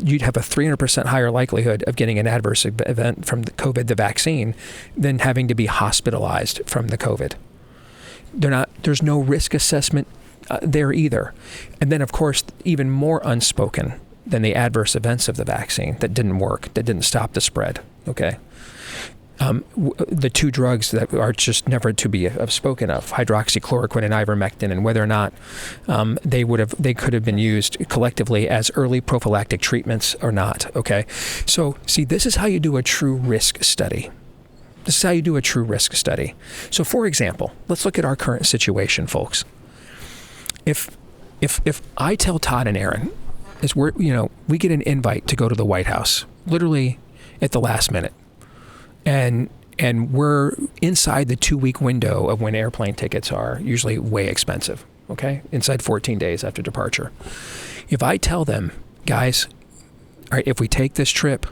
you'd have a 300% higher likelihood of getting an adverse event from the COVID, the vaccine, than having to be hospitalized from the COVID. There's no risk assessment there either. And then, of course, even more unspoken than the adverse events of the vaccine that didn't work, that didn't stop the spread. Okay. The two drugs that are just never to be spoken of, hydroxychloroquine and ivermectin, and whether or not they could have been used collectively as early prophylactic treatments or not. Okay, so see, this is how you do a true risk study. So, for example, let's look at our current situation, folks. If I tell Todd and Aaron, we get an invite to go to the White House, literally at the last minute. And we're inside the 2-week window of when airplane tickets are usually way expensive, okay? Inside 14 days after departure. If I tell them, guys, all right, if we take this trip,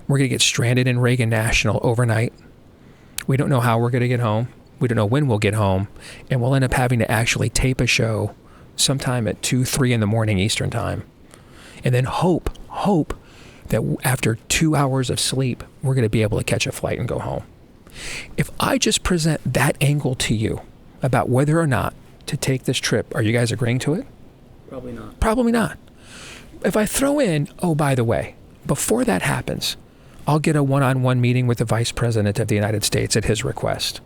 we're going to get stranded in Reagan National overnight. We don't know how we're going to get home. We don't know when we'll get home. And we'll end up having to actually tape a show sometime at 2, 3 in the morning Eastern time. And then hope that after 2 hours of sleep, we're going to be able to catch a flight and go home. If I just present that angle to you, about whether or not to take this trip. Are you guys agreeing to it? Probably not. Probably not. If I throw in, oh, by the way, before that happens, I'll get a one-on-one meeting with the Vice President of the United States at his request.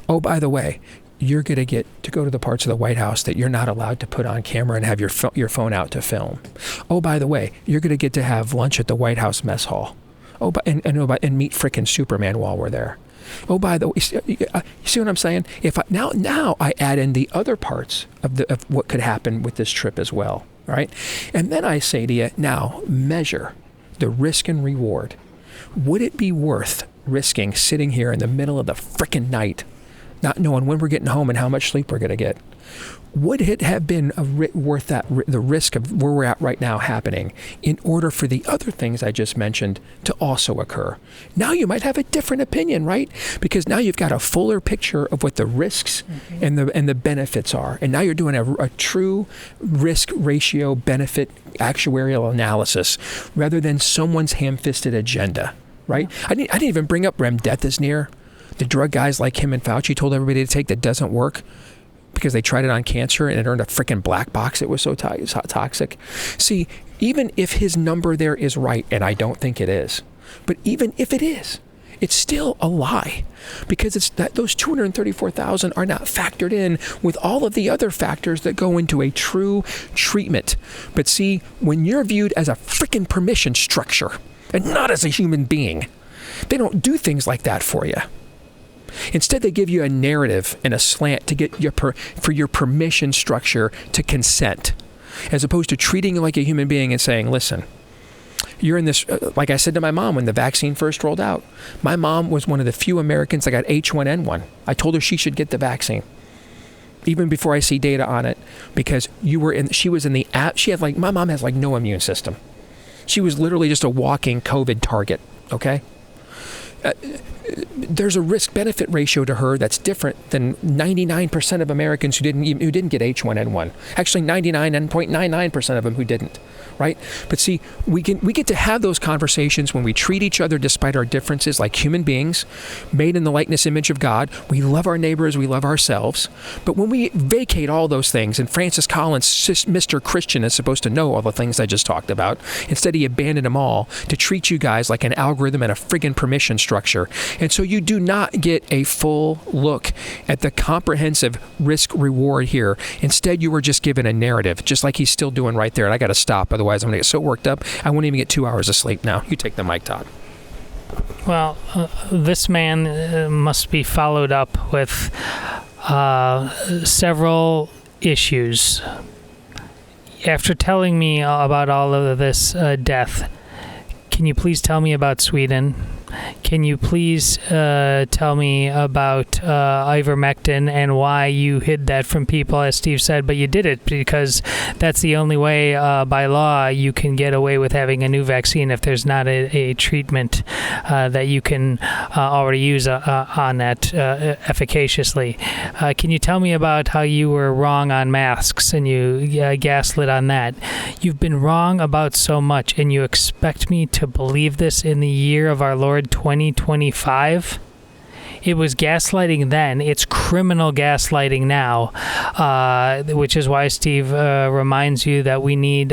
Oh, by the way, you're going to get to go to the parts of the White House that you're not allowed to put on camera and have your phone out to film. Oh, by the way, you're going to get to have lunch at the White House mess hall. Oh, and meet frickin' Superman while we're there. Oh, by the way, you see what I'm saying? If now I add in the other parts of what could happen with this trip as well, right? And then I say to you, now measure the risk and reward. Would it be worth risking sitting here in the middle of the frickin' night, not knowing when we're getting home and how much sleep we're going to get? Would it have been worth the risk of where we're at right now happening in order for the other things I just mentioned to also occur? Now you might have a different opinion, right? Because now you've got a fuller picture of what the risks and the benefits are. And now you're doing a true risk ratio benefit actuarial analysis rather than someone's ham-fisted agenda, right? I didn't even bring up Rem death is near. The drug guys like him and Fauci told everybody to take that doesn't work, because they tried it on cancer and it earned a freaking black box. It was so toxic. See, even if his number there is right, and I don't think it is, but even if it is, it's still a lie, because it's that those 234,000 are not factored in with all of the other factors that go into a true treatment. But see, when you're viewed as a freaking permission structure and not as a human being, they don't do things like that for you. Instead, they give you a narrative and a slant to get for your permission structure to consent, as opposed to treating you like a human being and saying, listen, you're in this, like I said to my mom when the vaccine first rolled out. My mom was one of the few Americans that got H1N1. I told her she should get the vaccine, even before I see data on it, because she was in the app. My mom has no immune system. She was literally just a walking COVID target, okay? There's a risk-benefit ratio to her that's different than 99% of Americans who didn't get H1N1. Actually, 99.99% of them who didn't, right? But see, we get to have those conversations when we treat each other despite our differences like human beings, made in the likeness image of God. We love our neighbors, we love ourselves. But when we vacate all those things, and Francis Collins, Mr. Christian, is supposed to know all the things I just talked about, instead he abandoned them all to treat you guys like an algorithm and a friggin' permission structure. And so you do not get a full look at the comprehensive risk reward here. Instead, you were just given a narrative, just like he's still doing right there. And I got to stop, otherwise I'm going to get so worked up I won't even get 2 hours of sleep now. You take the mic, Todd. Well, this man must be followed up with several issues. After telling me about all of this death, can you please tell me about Sweden? Can you please tell me about ivermectin and why you hid that from people, as Steve said, but you did it because that's the only way by law you can get away with having a new vaccine if there's not a treatment that you can already use on that efficaciously. Can you tell me about how you were wrong on masks and you gaslit on that? You've been wrong about so much, and you expect me to believe this in the year of our Lord 2025? It was gaslighting then. It's criminal gaslighting now, which is why Steve reminds you that we need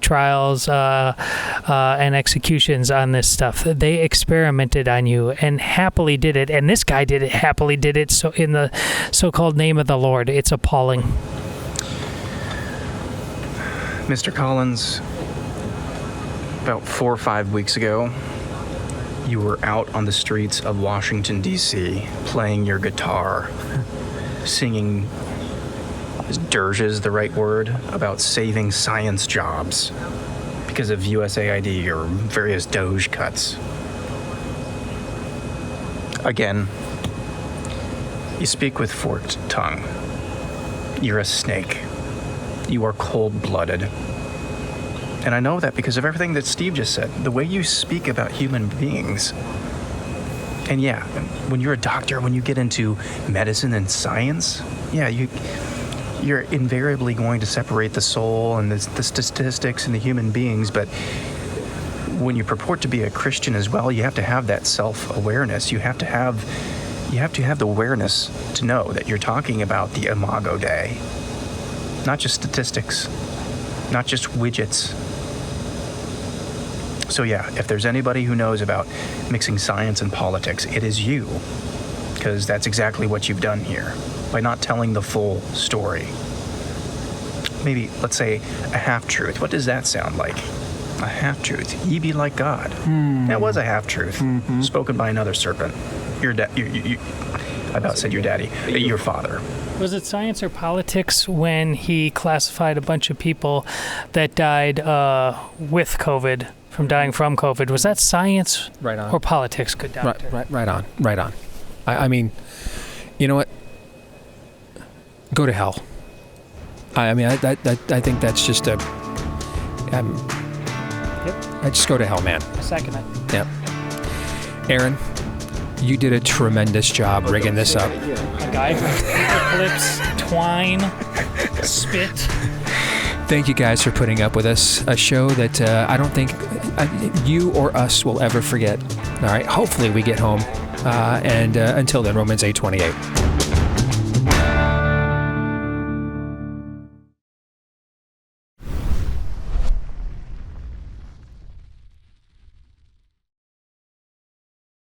trials and executions on this stuff. They experimented on you and happily did it. And this guy happily did it so in the so-called name of the Lord. It's appalling. Mr. Collins, about 4 or 5 weeks ago, you were out on the streets of Washington, D.C., playing your guitar, singing, is dirge the right word, about saving science jobs because of USAID or various Doge cuts. Again, you speak with forked tongue. You're a snake. You are cold-blooded. And I know that because of everything that Steve just said, the way you speak about human beings. And yeah, when you're a doctor, when you get into medicine and science, yeah, you're invariably going to separate the soul and the statistics and the human beings. But when you purport to be a Christian as well, you have to have that self-awareness. You have to have you have to have the awareness to know that you're talking about the Imago Dei, not just statistics, not just widgets. So yeah, if there's anybody who knows about mixing science and politics, it is you, because that's exactly what you've done here by not telling the full story. Maybe, let's say, a half-truth. What does that sound like? A half-truth. Ye be like God. That was a half-truth, spoken by another serpent. Your I about said your daddy, your father. Was it science or politics when he classified a bunch of people that died with COVID from dying from COVID? Was that science Right on. or politics? Good doctor. Right on. I mean, you know what? Go to hell. I mean, I think that's just a. I just go to hell, man. Second it. Yep. Aaron, you did a tremendous job rigging this up. A guy from clips, twine, spit. Thank you guys for putting up with us. A show that I don't think you or us will ever forget. All right. Hopefully we get home. And until then, Romans 8:28.